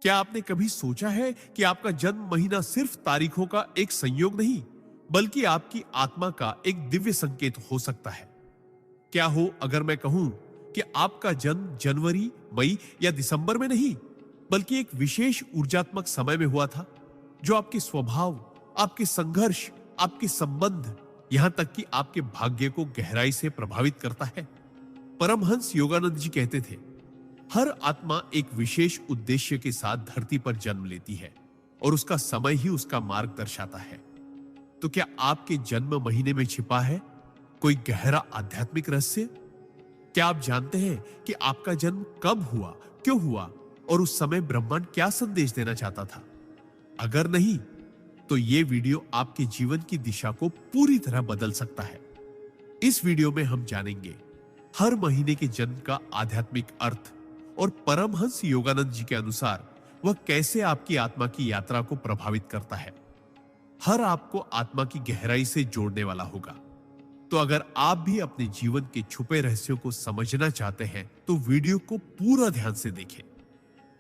क्या आपने कभी सोचा है कि आपका जन्म महीना सिर्फ तारीखों का एक संयोग नहीं, बल्कि आपकी आत्मा का एक दिव्य संकेत हो सकता है? क्या हो अगर मैं कहूं कि आपका जन्म जनवरी, मई या दिसंबर में नहीं, बल्कि एक विशेष ऊर्जात्मक समय में हुआ था, जो आपके स्वभाव, आपके संघर्ष, आपके संबंध, यहां तक कि आपके भाग्य को गहराई से प्रभावित करता है? परमहंस योगानंद जी कहते थे, हर आत्मा एक विशेष उद्देश्य के साथ धरती पर जन्म लेती है और उसका समय ही उसका मार्ग दर्शाता है। तो क्या आपके जन्म महीने में छिपा है कोई गहरा आध्यात्मिक रहस्य? क्या आप जानते हैं कि आपका जन्म कब हुआ, क्यों हुआ और उस समय ब्रह्मांड क्या संदेश देना चाहता था? अगर नहीं, तो यह वीडियो आपके जीवन की दिशा को पूरी तरह बदल सकता है। इस वीडियो में हम जानेंगे हर महीने के जन्म का आध्यात्मिक अर्थ और परमहंस योगानंद जी के अनुसार वह कैसे आपकी आत्मा की यात्रा को प्रभावित करता है। हर आपको आत्मा की गहराई से जोड़ने वाला होगा। तो अगर आप भी अपने जीवन के छुपे रहस्यों को समझना चाहते हैं तो वीडियो को पूरा ध्यान से देखें।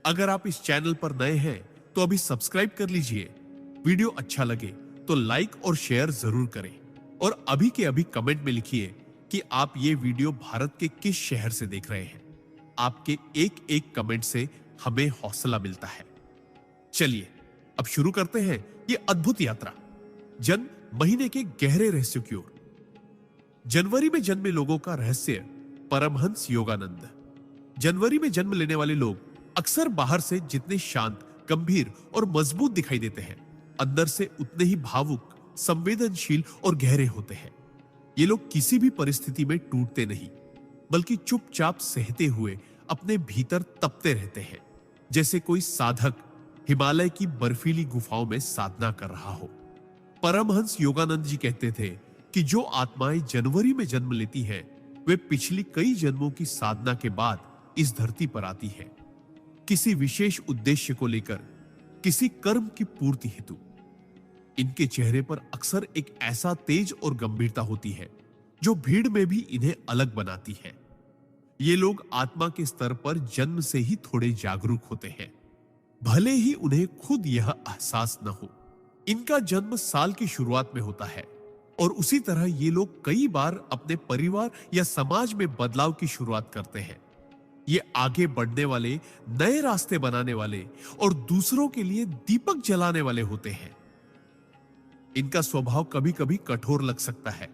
अगर आप इस चैनल पर नए हैं तो अभी सब्सक्राइब कर लीजिए। वीडियो अच्छा लगे तो लाइक और शेयर जरूर करें और अभी के अभी कमेंट में लिखिए कि आप ये वीडियो भारत के किस शहर से देख रहे हैं। आपके एक एक कमेंट से हमें हौसला मिलता है। चलिए अब शुरू करते हैं ये अद्भुत यात्रा जन्म महीने के गहरे रहस्यों की ओर। जनवरी में जन्मे लोगों का रहस्य। परमहंस योगानंद। जनवरी में जन्म लेने वाले लोग अक्सर बाहर से जितने शांत, गंभीर और मजबूत दिखाई देते हैं, अंदर से उतने ही भावुक, संवेदनशील और गहरे होते हैं। ये लोग किसी भी परिस्थिति में टूटते नहीं, बल्कि चुपचाप सहते हुए अपने भीतर तपते रहते हैं, जैसे कोई साधक हिमालय की बर्फीली गुफाओं में साधना कर रहा हो। परमहंस योगानंद जी कहते थे कि जो आत्माएं जनवरी में जन्म लेती हैं, वे पिछली कई जन्मों की साधना के बाद इस धरती पर आती हैं, किसी विशेष उद्देश्य को लेकर, किसी कर्म की पूर्ति हेतु। इनके चेहरे पर अक्सर एक ऐसा तेज और गंभीरता होती है जो भीड़ में भी इन्हें अलग बनाती है। ये लोग आत्मा के स्तर पर जन्म से ही थोड़े जागरूक होते हैं, भले ही उन्हें खुद यह एहसास न हो। इनका जन्म साल की शुरुआत में होता है और उसी तरह ये लोग कई बार अपने परिवार या समाज में बदलाव की शुरुआत करते हैं। ये आगे बढ़ने वाले, नए रास्ते बनाने वाले और दूसरों के लिए दीपक जलाने वाले होते हैं। इनका स्वभाव कभी कभी कठोर लग सकता है,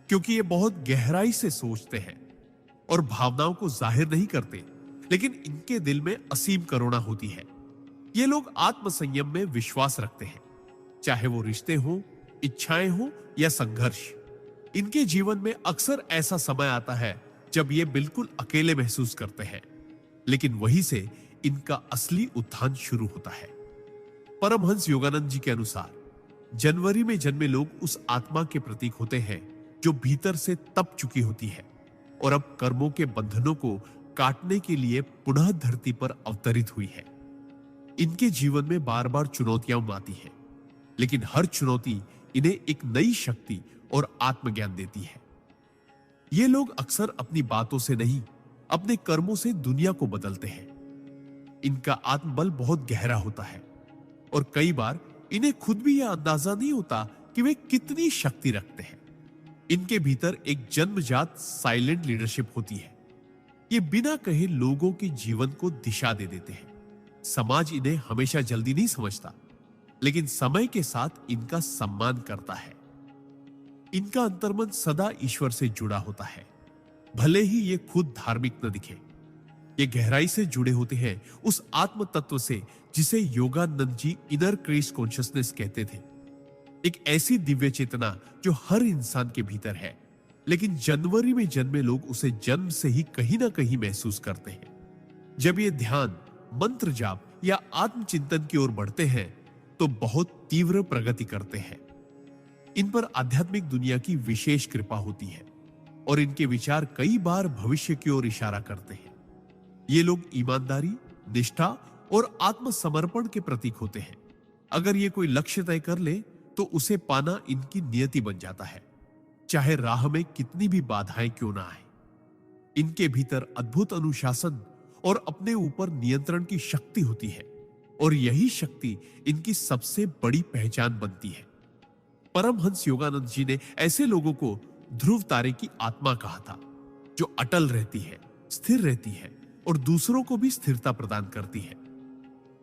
क्योंकि ये बहुत गहराई से सोचते हैं और भावनाओं को जाहिर नहीं करते, लेकिन इनके दिल में असीम करुणा होती है। ये लोग आत्मसंयम में विश्वास रखते हैं, चाहे वो रिश्ते हो, इच्छाएं हो या संघर्ष। इनके जीवन में अक्सर ऐसा समय आता है जब ये बिल्कुल अकेले महसूस करते हैं, लेकिन वहीं से इनका असली उत्थान शुरू होता है। परमहंस योगानंद जी के अनुसार जनवरी में जन्मे लोग उस आत्मा के प्रतीक होते हैं जो भीतर से तप चुकी होती है और अब कर्मों के बंधनों को काटने के लिए पुनः धरती पर अवतरित हुई है। इनके जीवन में बार बार चुनौतियां आती हैं, लेकिन हर चुनौती इन्हें एक नई शक्ति और आत्मज्ञान देती है। ये लोग अक्सर अपनी बातों से नहीं, अपने कर्मों से दुनिया को बदलते हैं। इनका आत्मबल बहुत गहरा होता है और कई बार इन्हें खुद भी यह अंदाजा नहीं होता कि वे कितनी शक्ति रखते हैं। इनके भीतर एक जन्मजात साइलेंट लीडरशिप होती है। ये बिना कहे लोगों के जीवन को दिशा दे देते हैं। समाज इन्हें हमेशा जल्दी नहीं समझता, लेकिन समय के साथ इनका सम्मान करता है। इनका अंतर्मन सदा ईश्वर से जुड़ा होता है, भले ही ये खुद धार्मिक न दिखे। ये गहराई से जुड़े होते हैं उस आत्म तत्व से जिसे Yogananda ji inner crest consciousness कहते थे। एक ऐसी दिव्य चेतना जो हर इंसान के भीतर है, लेकिन जनवरी में जन्मे लोग उसे जन्म से ही कहीं ना कहीं महसूस करते हैं। जब ये ध्यान, मंत्र जाप या आत्मचिंतन की ओर बढ़ते हैं तो बहुत तीव्र प्रगति करते हैं। इन पर आध्यात्मिक दुनिया की विशेष कृपा होती है और इनके विचार कई बार भविष्य की ओर इशारा करते हैं। ये लोग ईमानदारी, निष्ठा और आत्मसमर्पण के प्रतीक होते हैं। अगर ये कोई लक्ष्य तय कर ले तो उसे पाना इनकी नियति बन जाता है, चाहे राह में कितनी भी बाधाएं क्यों ना आए। इनके भीतर अद्भुत अनुशासन और अपने ऊपर नियंत्रण की शक्ति होती है। और यही शक्ति इनकी सबसे बड़ी पहचान बनती है। परमहंस योगानंद जी ने ऐसे लोगों को ध्रुव तारे की आत्मा कहा था, जो अटल रहती है, स्थिर रहती है और दूसरों को भी स्थिरता प्रदान करती है।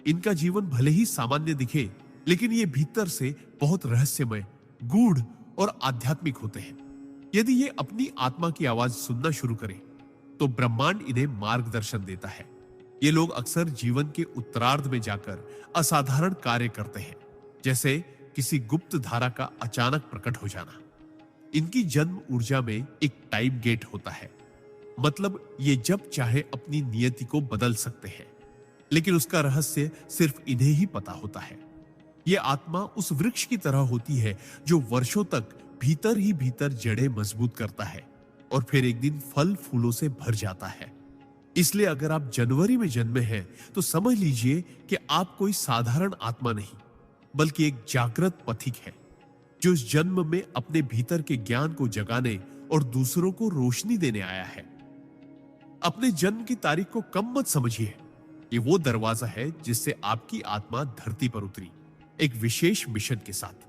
इनका जीवन भले ही सामान्य दिखे, लेकिन ये भीतर से बहुत रहस्यमय, गूढ़ और आध्यात्मिक होते हैं। यदि ये अपनी आत्मा की आवाज सुनना शुरू करें, तो ब्रह्मांड इन्हें मार्गदर्शन देता है। ये लोग अक्सर जीवन के उत्तरार्ध में जाकर असाधारण कार्य करते हैं, जैसे किसी गुप्त धारा का अचानक प्रकट हो जाना। इनकी जन्म ऊर्जा में एक टाइम गेट होता है, मतलब ये जब चाहे अपनी नियति को बदल सकते हैं, लेकिन उसका रहस्य सिर्फ इन्हें ही पता होता है। ये आत्मा उस वृक्ष की तरह होती है जो वर्षों तक भीतर ही भीतर जड़ें मजबूत करता है और फिर एक दिन फल फूलों से भर जाता है। इसलिए अगर आप जनवरी में जन्मे हैं, तो समझ लीजिए कि आप कोई साधारण आत्मा नहीं, बल्कि एक जागृत पथिक है, जो इस जन्म में अपने भीतर के ज्ञान को जगाने और दूसरों को रोशनी देने आया है। अपने जन्म की तारीख को कम मत समझिए। ये वो दरवाजा है जिससे आपकी आत्मा धरती पर उतरी, एक विशेष मिशन के साथ।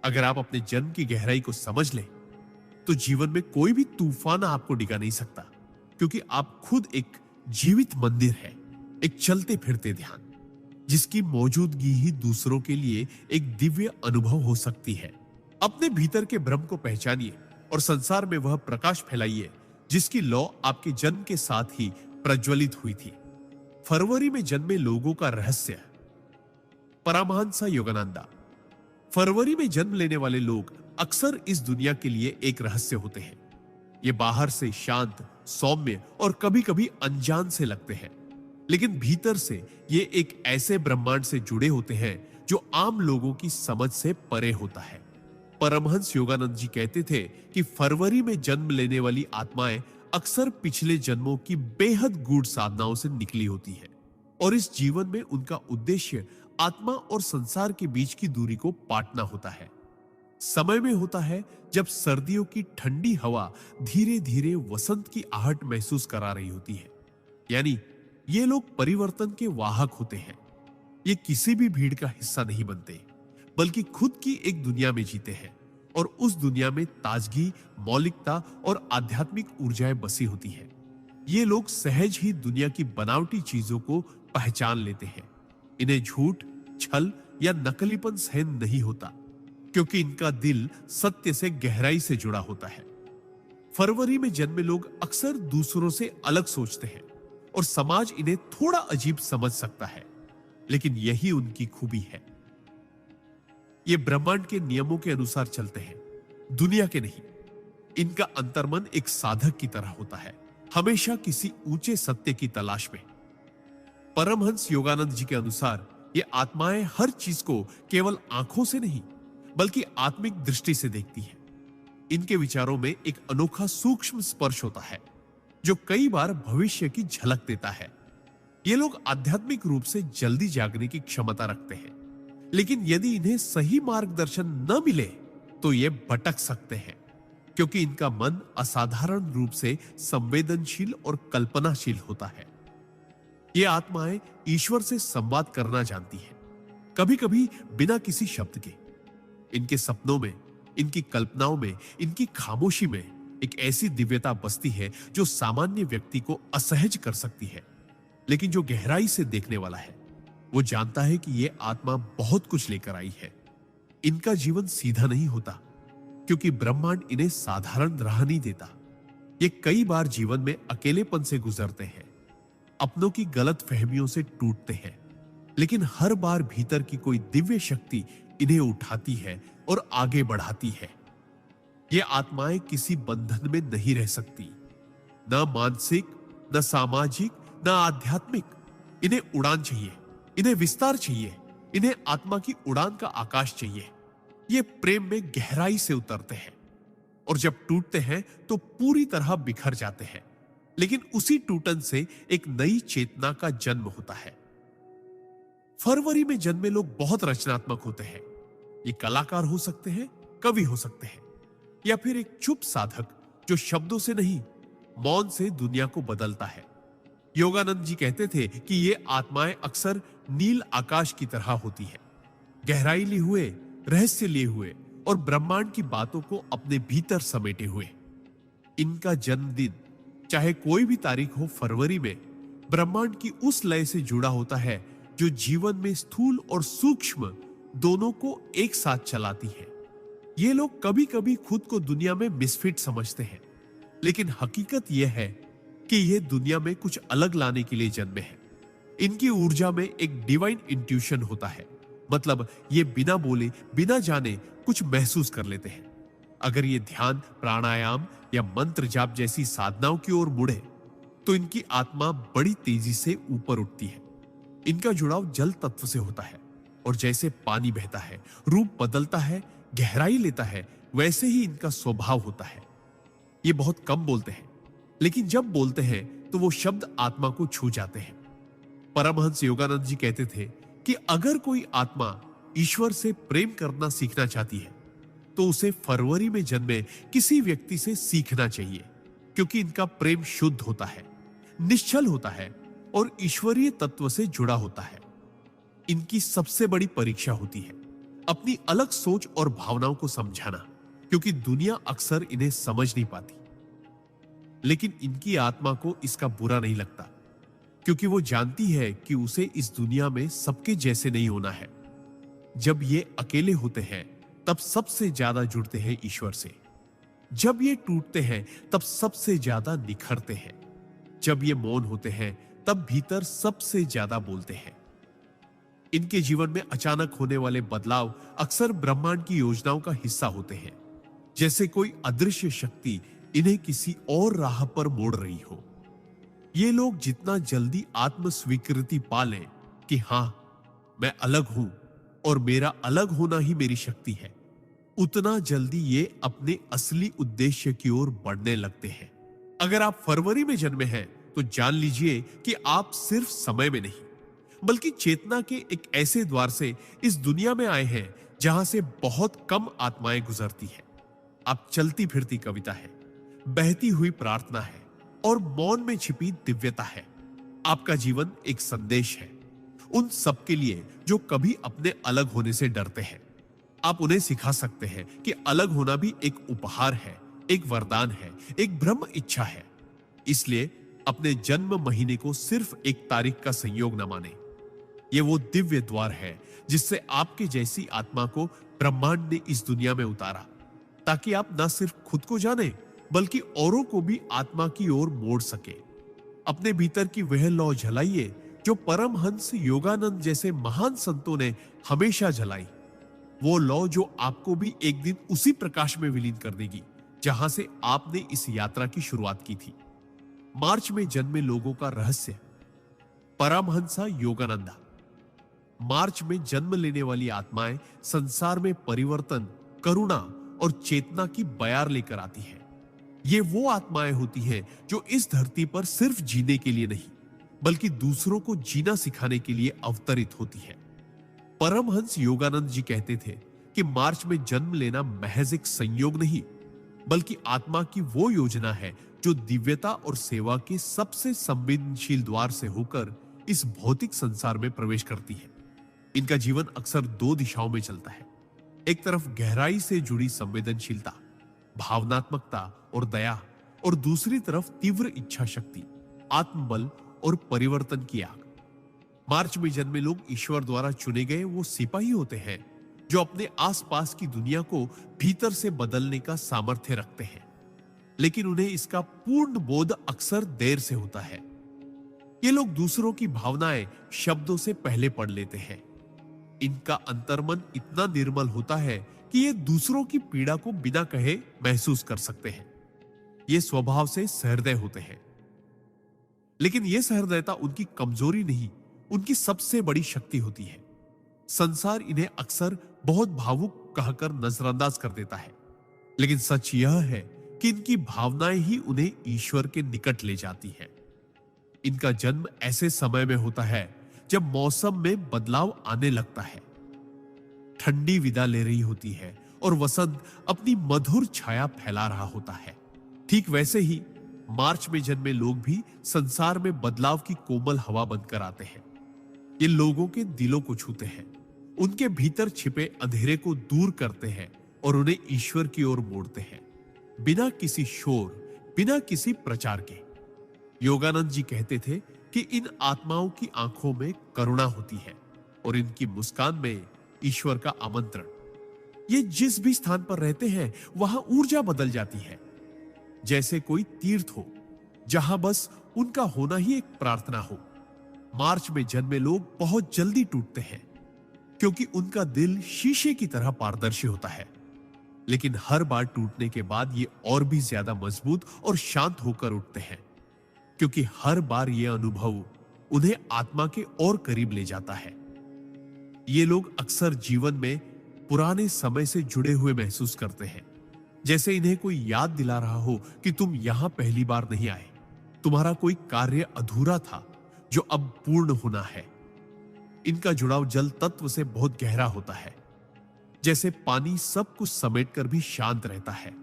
अगर आप अपने जन्म की गहराई को समझ लें, तो जीवन में कोई भी तूफान आपको डिगा नहीं सकता, क्योंकि आप खुद एक जीवित मंदिर है, एक चलते फिरते ध्यान, जिसकी मौजूदगी ही दूसरों के लिए एक दिव्य अनुभव हो सकती है। अपने भीतर के ब्रह्म को पहचानिए और संसार में वह प्रकाश फैलाइए जिसकी लौ आपके जन्म के साथ ही प्रज्वलित हुई थी। फरवरी में जन्मे लोगों का रहस्य। परमहंस योगानंदा। फरवरी में जन्म लेने वाले लोग अक्सर इस दुनिया के लिए एक रहस्य होते हैं। ये बाहर से शांत, सौम्य और कभी-कभी अनजान से लगते हैं, लेकिन भीतर से ये एक ऐसे ब्रह्मांड से जुड़े होते हैं जो आम लोगों की समझ से परे होता है। परमहंस योगानंद जी कहते थे कि फरवरी में जन्म लेने वाली आत्माएं अक्सर पिछले जन्मों की बेहद गूढ़ साधनाओं से निकली होती है और इस जीवन में उनका उद्देश्य आत्मा और संसार के बीच की दूरी को पाटना होता है। समय में होता है जब सर्दियों की ठंडी हवा धीरे धीरे वसंत की आहट महसूस करा रही होती है। यानी ये लोग परिवर्तन के वाहक होते हैं। ये किसी भी भीड़ का हिस्सा नहीं बनते, बल्कि खुद की एक दुनिया में जीते हैं और उस दुनिया में ताजगी, मौलिकता और आध्यात्मिक ऊर्जाएं बसी होती है। ये लोग सहज ही दुनिया की बनावटी चीजों को पहचान लेते हैं। इन्हें झूठ, छल या नकलीपन सहन नहीं होता, क्योंकि इनका दिल सत्य से गहराई से जुड़ा होता है। फरवरी में जन्मे लोग अक्सर दूसरों से अलग सोचते हैं और समाज इन्हें थोड़ा अजीब समझ सकता है, लेकिन यही उनकी खूबी है। ये ब्रह्मांड के नियमों के अनुसार चलते हैं, दुनिया के नहीं। इनका अंतर्मन एक साधक की तरह होता है, हमेशा किसी ऊंचे सत्य की तलाश में। परमहंस योगानंद जी के अनुसार ये आत्माएं हर चीज को केवल आंखों से नहीं, बल्कि आत्मिक दृष्टि से देखती हैं। इनके विचारों में एक अनोखा सूक्ष्म स्पर्श होता है, जो कई बार भविष्य की झलक देता है। ये लोग आध्यात्मिक रूप से जल्दी जागने की क्षमता रखते हैं, लेकिन यदि इन्हें सही मार्गदर्शन न मिले तो ये भटक सकते हैं, क्योंकि इनका मन असाधारण रूप से संवेदनशील और कल्पनाशील होता है। ये आत्माएं ईश्वर से संवाद करना जानती हैं, कभी-कभी बिना किसी शब्द के। इनके सपनों में, इनकी कल्पनाओं में, इनकी खामोशी में एक ऐसी दिव्यता बसती है जो सामान्य व्यक्ति को असहज कर सकती है। लेकिन जो गहराई से देखने वाला है, वो जानता है कि ये आत्मा बहुत कुछ लेकर आई है। इनका जीवन सीधा नहीं होता, क्योंकि ब्रह्मांड इन्हें साधारण राह नहीं देता। ये कई बार जीवन में अकेलेपन से गुजरते हैं, अपनों की गलत फहमियों से टूटते हैं, लेकिन हर बार भीतर की कोई दिव्य शक्ति इन्हें उठाती है और आगे बढ़ाती है। ये आत्माएं किसी बंधन में नहीं रह सकती, न मानसिक, न सामाजिक, न आध्यात्मिक। इन्हें उड़ान चाहिए, इन्हें विस्तार चाहिए, इन्हें आत्मा की उड़ान का आकाश चाहिए। ये प्रेम में गहराई से उतरते हैं और जब टूटते हैं तो पूरी तरह बिखर जाते हैं, लेकिन उसी टूटन से एक नई चेतना का जन्म होता है। फरवरी में जन्मे लोग बहुत रचनात्मक होते हैं। ये कलाकार हो सकते हैं, कवि हो सकते हैं, या फिर एक चुप साधक जो शब्दों से नहीं, मौन से दुनिया को बदलता है। योगानंद जी कहते थे कि ये आत्माएं अक्सर नील आकाश की तरह होती है, गहराई लिए हुए, रहस्य लिए हुए और ब्रह्मांड की बातों को अपने भीतर समेटे हुए। इनका जन्मदिन चाहे कोई भी तारीख हो फरवरी में ब्रह्मांड की उस लय से जुड़ा होता है जो जीवन में स्थूल और सूक्ष्म दोनों को एक साथ चलाती है। ये लोग कभी कभी खुद को दुनिया में मिसफिट समझते हैं, लेकिन हकीकत यह है कि ये दुनिया में कुछ अलग लाने के लिए जन्मे हैं। इनकी ऊर्जा में एक डिवाइन इंट्यूशन होता है, मतलब ये बिना बोले बिना जाने कुछ महसूस कर लेते हैं। अगर ये ध्यान, प्राणायाम या मंत्र जाप जैसी साधनाओं की ओर मुड़े तो इनकी आत्मा बड़ी तेजी से ऊपर उठती है। इनका जुड़ाव जल तत्व से होता है और जैसे पानी बहता है, रूप बदलता है, गहराई लेता है, वैसे ही इनका स्वभाव होता है। ये बहुत कम बोलते हैं, लेकिन जब बोलते हैं तो वो शब्द आत्मा को छू जाते हैं। परमहंस योगानंद जी कहते थे कि अगर कोई आत्मा ईश्वर से प्रेम करना सीखना चाहती है तो उसे फरवरी में जन्मे किसी व्यक्ति से सीखना चाहिए, क्योंकि इनका प्रेम शुद्ध होता है, निश्चल होता है और ईश्वरीय तत्व से जुड़ा होता है। इनकी सबसे बड़ी परीक्षा होती है अपनी अलग सोच और भावनाओं को समझाना, क्योंकि दुनिया अक्सर इन्हें समझ नहीं पाती। लेकिन इनकी आत्मा को इसका बुरा नहीं लगता, क्योंकि वो जानती है कि उसे इस दुनिया में सबके जैसे नहीं होना है। जब ये अकेले होते हैं तब सबसे ज्यादा जुड़ते हैं ईश्वर से। जब ये टूटते हैं तब सबसे ज्यादा निखरते हैं। जब ये मौन होते हैं तब भीतर सबसे ज्यादा बोलते हैं। इनके जीवन में अचानक होने वाले बदलाव अक्सर ब्रह्मांड की योजनाओं का हिस्सा होते हैं, जैसे कोई अदृश्य शक्ति इन्हें किसी और राह पर मोड़ रही हो। ये लोग जितना जल्दी आत्म स्वीकृति पा लें कि हां, मैं अलग हूं और मेरा अलग होना ही मेरी शक्ति है, उतना जल्दी ये अपने असली उद्देश्य की ओर बढ़ने लगते हैं। अगर आप फरवरी में जन्मे हैं तो जान लीजिए कि आप सिर्फ समय में नहीं, बल्कि चेतना के एक ऐसे द्वार से इस दुनिया में आए हैं जहां से बहुत कम आत्माएं गुजरती हैं। आप चलती फिरती कविता है, बहती हुई प्रार्थना है और मौन में छिपी दिव्यता है। आपका जीवन एक संदेश है उन सबके लिए जो कभी अपने अलग होने से डरते हैं। आप उन्हें सिखा सकते हैं कि अलग होना भी एक उपहार है, एक वरदान है, एक ब्रह्म इच्छा है। इसलिए अपने जन्म महीने को सिर्फ एक तारीख का संयोग न माने। ये वो दिव्य द्वार है जिससे आपके जैसी आत्मा को ब्रह्मांड ने इस दुनिया में उतारा, ताकि आप न सिर्फ खुद को जाने बल्कि औरों को भी आत्मा की ओर मोड़ सके। अपने भीतर की वह लौ जलाइए जो परमहंस योगानंद जैसे महान संतों ने हमेशा जलाई। वो लौ जो आपको भी एक दिन उसी प्रकाश में विलीन कर देगी जहां से आपने इस यात्रा की शुरुआत की थी। मार्च में जन्मे लोगों का रहस्य। परमहंसा योगानंदा। मार्च में जन्म लेने वाली आत्माएं संसार में परिवर्तन, करुणा और चेतना की बयार लेकर आती हैं। ये वो आत्माएं होती हैं जो इस धरती पर सिर्फ जीने के लिए नहीं, बल्कि दूसरों को जीना सिखाने के लिए अवतरित होती है। परमहंस योगानंद जी कहते थे कि मार्च में जन्म लेना महज एक संयोग नहीं, बल्कि आत्मा की वो योजना है जो दिव्यता और सेवा के सबसे संवेदनशील द्वार से होकर इस भौतिक संसार में प्रवेश करती है। इनका जीवन अक्सर दो दिशाओं में चलता है। एक तरफ गहराई से जुड़ी संवेदनशीलता, भावनात्मकता और दया, और दूसरी तरफ तीव्र इच्छा शक्ति, आत्मबल और परिवर्तन की आग। मार्च में जन्मे लोग ईश्वर द्वारा चुने गए वो सिपाही होते हैं जो अपने आसपास की दुनिया को भीतर से बदलने का सामर्थ्य रखते हैं, लेकिन उन्हें इसका पूर्ण बोध अक्सर देर से होता है। ये लोग दूसरों की भावनाएं शब्दों से पहले पढ़ लेते हैं। इनका अंतर्मन इतना निर्मल होता है कि ये दूसरों की पीड़ा को बिना कहे महसूस कर सकते हैं। ये स्वभाव से सहृदय होते हैं, लेकिन यह सहृदयता उनकी कमजोरी नहीं, उनकी सबसे बड़ी शक्ति होती है। संसार इन्हें अक्सर बहुत भावुक कहकर नजरअंदाज कर देता है, लेकिन सच यह है कि इनकी भावनाएं ही उन्हें ईश्वर के निकट ले जाती है। इनका जन्म ऐसे समय में होता है जब मौसम में बदलाव आने लगता है। ठंडी विदा ले रही होती है और वसंत अपनी मधुर छाया फैला रहा होता है। ठीक वैसे ही मार्च में जन्मे लोग भी संसार में बदलाव की कोमल हवा बनकर आते हैं। ये लोगों के दिलों को छूते हैं, उनके भीतर छिपे अंधेरे को दूर करते हैं और उन्हें ईश्वर की ओर मोड़ते हैं, बिना किसी शोर, बिना किसी प्रचार के। योगानंद जी कहते थे कि इन आत्माओं की आंखों में करुणा होती है और इनकी मुस्कान में ईश्वर का आमंत्रण। ये जिस भी स्थान पर रहते हैं वहां ऊर्जा बदल जाती है, जैसे कोई तीर्थ हो जहां बस उनका होना ही एक प्रार्थना हो। मार्च में जन्मे लोग बहुत जल्दी टूटते हैं क्योंकि उनका दिल शीशे की तरह पारदर्शी होता है, लेकिन हर बार टूटने के बाद ये और भी ज्यादा मजबूत और शांत होकर उठते हैं, क्योंकि हर बार यह अनुभव उन्हें आत्मा के और करीब ले जाता है। ये लोग अक्सर जीवन में पुराने समय से जुड़े हुए महसूस करते हैं, जैसे इन्हें कोई याद दिला रहा हो कि तुम यहां पहली बार नहीं आए, तुम्हारा कोई कार्य अधूरा था जो अब पूर्ण होना है। इनका जुड़ाव जल तत्व से बहुत गहरा होता है, जैसे पानी सब कुछ समेटकर भी शांत रहता है।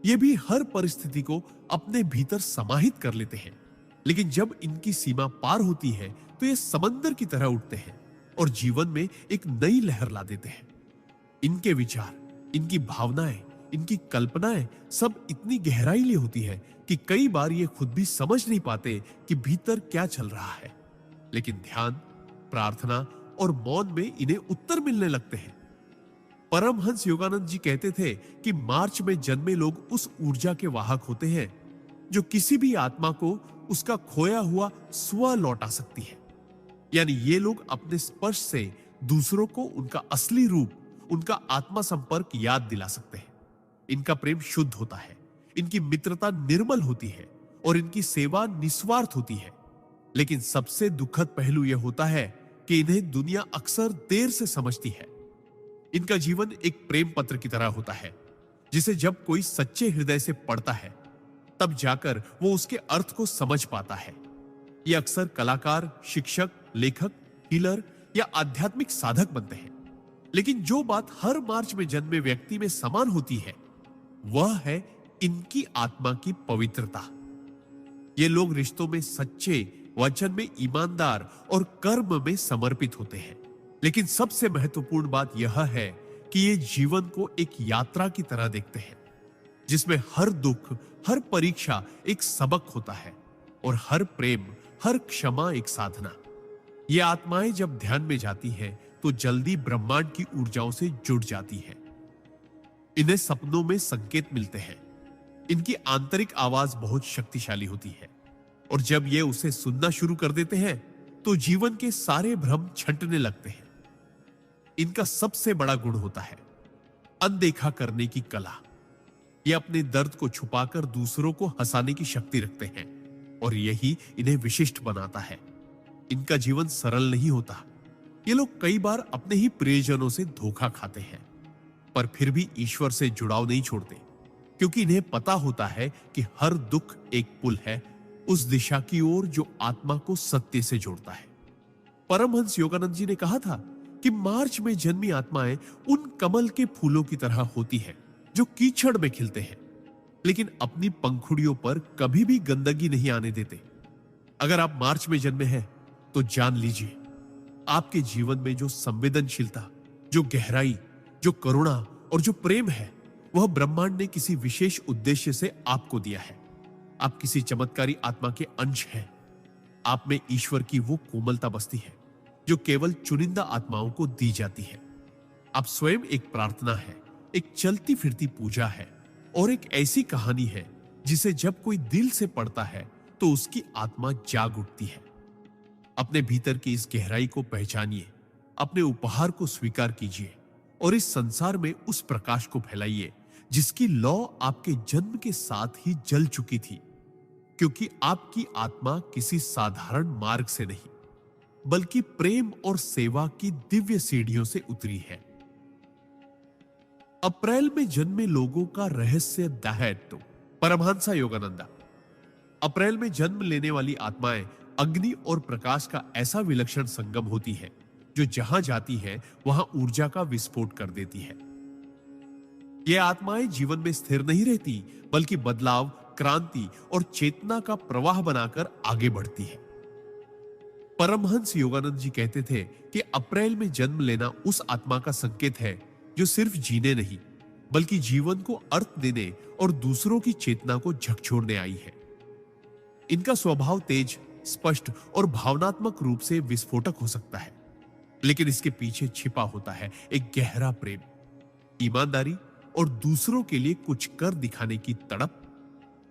ये भी हर परिस्थिति को अपने भीतर समाहित कर लेते हैं, लेकिन जब इनकी सीमा पार होती है तो ये समंदर की तरह उठते हैं और जीवन में एक नई लहर ला देते हैं। इनके विचार, इनकी भावनाएं, इनकी कल्पनाएं सब इतनी गहराई ले होती है कि कई बार ये खुद भी समझ नहीं पाते कि भीतर क्या चल रहा है, लेकिन ध्यान, प्रार्थना और मौन में इन्हें उत्तर मिलने लगते हैं। परमहंस योगानंद जी कहते थे कि मार्च में जन्मे लोग उस ऊर्जा के वाहक होते हैं जो किसी भी आत्मा को उसका खोया हुआ स्व लौटा सकती है। यानी ये लोग अपने स्पर्श से दूसरों को उनका असली रूप, उनका आत्मा संपर्क याद दिला सकते हैं। इनका प्रेम शुद्ध होता है, इनकी मित्रता निर्मल होती है और इनकी सेवा निस्वार्थ होती है। लेकिन सबसे दुखद पहलू यह होता है कि इन्हें दुनिया अक्सर देर से समझती है। इनका जीवन एक प्रेम पत्र की तरह होता है, जिसे जब कोई सच्चे हृदय से पढ़ता है तब जाकर वो उसके अर्थ को समझ पाता है। ये अक्सर कलाकार, शिक्षक, लेखक, हीलर या आध्यात्मिक साधक बनते हैं, लेकिन जो बात हर मार्च में जन्मे व्यक्ति में समान होती है वह है इनकी आत्मा की पवित्रता। ये लोग रिश्तों में सच्चे, वचन में ईमानदार और कर्म में समर्पित होते हैं। लेकिन सबसे महत्वपूर्ण बात यह है कि ये जीवन को एक यात्रा की तरह देखते हैं, जिसमें हर दुख, हर परीक्षा एक सबक होता है और हर प्रेम, हर क्षमा एक साधना। ये आत्माएं जब ध्यान में जाती हैं तो जल्दी ब्रह्मांड की ऊर्जाओं से जुड़ जाती हैं। इन्हें सपनों में संकेत मिलते हैं। इनकी आंतरिक आवाज बहुत शक्तिशाली होती है और जब ये उसे सुनना शुरू कर देते हैं तो जीवन के सारे भ्रम छंटने लगते हैं। इनका सबसे बड़ा गुण होता है अनदेखा करने की कला। ये अपने दर्द को छुपाकर दूसरों को हंसाने की शक्ति रखते हैं और यही इन्हें विशिष्ट बनाता है। इनका जीवन सरल नहीं होता। ये लोग कई बार अपने ही प्रियजनों से धोखा खाते हैं, पर फिर भी ईश्वर से जुड़ाव नहीं छोड़ते, क्योंकि इन्हें पता होता है कि हर दुख एक पुल है उस दिशा की ओर जो आत्मा को सत्य से जोड़ता है। परमहंस योगानंद जी ने कहा था कि मार्च में जन्मी आत्माएं उन कमल के फूलों की तरह होती है जो कीचड़ में खिलते हैं, लेकिन अपनी पंखुड़ियों पर कभी भी गंदगी नहीं आने देते। अगर आप मार्च में जन्मे हैं तो जान लीजिए, आपके जीवन में जो संवेदनशीलता, जो गहराई, जो करुणा और जो प्रेम है, वह ब्रह्मांड ने किसी विशेष उद्देश्य से आपको दिया है। आप किसी चमत्कारी आत्मा के अंश हैं। आप में ईश्वर की वो कोमलता बसती है जो केवल चुनिंदा आत्माओं को दी जाती है। आप स्वयं एक प्रार्थना है, एक चलती फिरती पूजा है और एक ऐसी कहानी है जिसे जब कोई दिल से पढ़ता है तो उसकी आत्मा जाग उठती है। अपने भीतर की इस गहराई को पहचानिए, अपने उपहार को स्वीकार कीजिए और इस संसार में उस प्रकाश को फैलाइए जिसकी लौ आपके जन्म के साथ ही जल चुकी थी, क्योंकि आपकी आत्मा किसी साधारण मार्ग से नहीं बल्कि प्रेम और सेवा की दिव्य सीढ़ियों से उतरी है। अप्रैल में जन्मे लोगों का रहस्य दाहैत्व। परमहंसा योगानंदा। अप्रैल में जन्म लेने वाली आत्माएं अग्नि और प्रकाश का ऐसा विलक्षण संगम होती है जो जहां जाती है वहां ऊर्जा का विस्फोट कर देती है। ये आत्माएं जीवन में स्थिर नहीं रहती बल्कि बदलाव, क्रांति और चेतना का प्रवाह बनाकर आगे बढ़ती है। परमहंस योगानंद जी कहते थे कि अप्रैल में जन्म लेना उस आत्मा का संकेत है जो सिर्फ जीने नहीं बल्कि जीवन को अर्थ देने और दूसरों की चेतना को झकझोरने आई है। इनका स्वभाव तेज, स्पष्ट और भावनात्मक रूप से विस्फोटक हो सकता है, लेकिन इसके पीछे छिपा होता है एक गहरा प्रेम, ईमानदारी और दूसरों के लिए कुछ कर दिखाने की तड़प।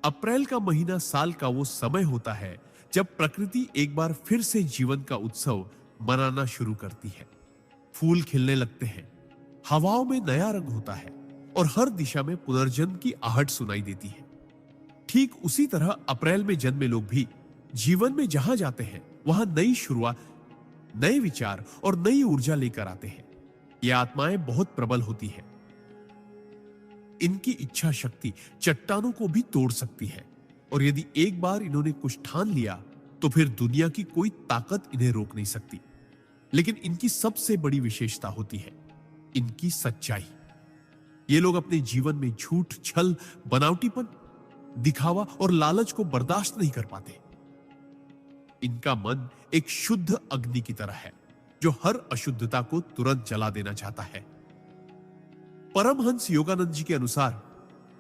अप्रैल का महीना साल का वो समय होता है जब प्रकृति एक बार फिर से जीवन का उत्सव मनाना शुरू करती है। फूल खिलने लगते हैं, हवाओं में नया रंग होता है और हर दिशा में पुनर्जन्म की आहट सुनाई देती है। ठीक उसी तरह अप्रैल में जन्मे लोग भी जीवन में जहां जाते हैं वहां नई शुरुआत, नए विचार और नई ऊर्जा लेकर आते हैं। ये आत्माएं बहुत प्रबल होती हैं। इनकी इच्छा शक्ति चट्टानों को भी तोड़ सकती है और यदि एक बार इन्होंने कुछ ठान लिया तो फिर दुनिया की कोई ताकत इन्हें रोक नहीं सकती। लेकिन इनकी सबसे बड़ी विशेषता होती है इनकी सच्चाई। ये लोग अपने जीवन में झूठ, छल, बनावटीपन, दिखावा और लालच को बर्दाश्त नहीं कर पाते। इनका मन एक शुद्ध अग्नि की तरह है जो हर अशुद्धता को तुरंत जला देना चाहता है। परमहंस योगानंद जी के अनुसार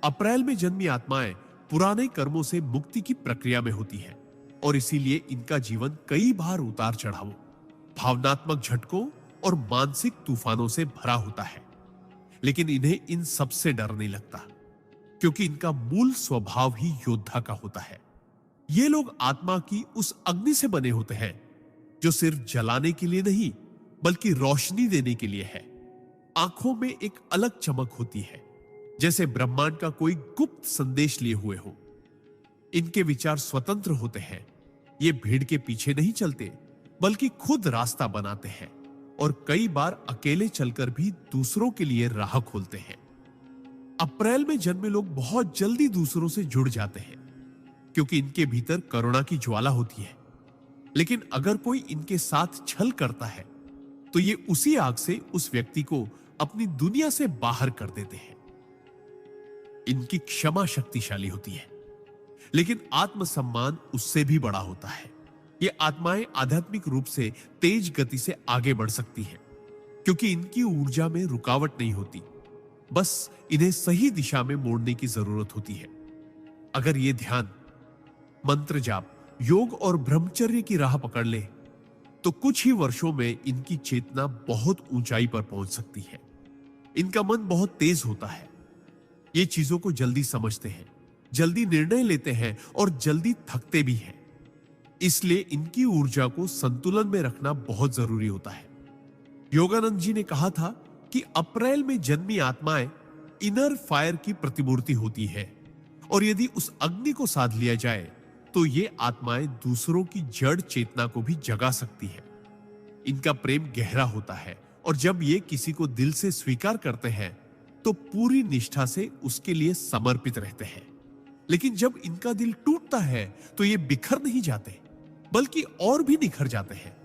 अप्रैल में जन्मी आत्माएं पुराने कर्मों से मुक्ति की प्रक्रिया में होती हैं और इसीलिए इनका जीवन कई बार उतार चढ़ावों, भावनात्मक झटकों और मानसिक तूफानों से भरा होता है। लेकिन इन्हें इन सबसे डर नहीं लगता क्योंकि इनका मूल स्वभाव ही योद्धा का होता है। ये लोग आत्मा की उस अग्नि से बने होते हैं जो सिर्फ जलाने के लिए नहीं बल्कि रोशनी देने के लिए है। आंखों में एक अलग चमक होती है जैसे ब्रह्मांड का कोई गुप्त संदेश लिए हुए हो। इनके विचार स्वतंत्र होते हैं। ये भीड़ के पीछे नहीं चलते बल्कि खुद रास्ता बनाते हैं और कई बार अकेले चलकर भी दूसरों के लिए राह खोलते हैं। अप्रैल में जन्मे लोग बहुत जल्दी दूसरों से जुड़ जाते हैं क्योंकि इनके भीतर करुणा की ज्वाला होती है। लेकिन अगर कोई इनके साथ छल करता है तो ये उसी आग से उस व्यक्ति को अपनी दुनिया से बाहर कर देते हैं। इनकी क्षमा शक्तिशाली होती है लेकिन आत्मसम्मान उससे भी बड़ा होता है। ये आत्माएं आध्यात्मिक रूप से तेज गति से आगे बढ़ सकती हैं क्योंकि इनकी ऊर्जा में रुकावट नहीं होती, बस इन्हें सही दिशा में मोड़ने की जरूरत होती है। अगर ये ध्यान, मंत्र जाप, योग और ब्रह्मचर्य की राह पकड़ ले तो कुछ ही वर्षों में इनकी चेतना बहुत ऊंचाई पर पहुंच सकती है। इनका मन बहुत तेज होता है। ये चीजों को जल्दी समझते हैं, जल्दी निर्णय लेते हैं और जल्दी थकते भी हैं। इसलिए इनकी ऊर्जा को संतुलन में रखना बहुत जरूरी होता है। योगानंद जी ने कहा था कि अप्रैल में जन्मी आत्माएं इनर फायर की प्रतिमूर्ति होती है और यदि उस अग्नि को साध लिया जाए तो ये आत्माएं दूसरों की जड़ चेतना को भी जगा सकती है। इनका प्रेम गहरा होता है और जब ये किसी को दिल से स्वीकार करते हैं तो पूरी निष्ठा से उसके लिए समर्पित रहते हैं। लेकिन जब इनका दिल टूटता है तो ये बिखर नहीं जाते बल्कि और भी निखर जाते हैं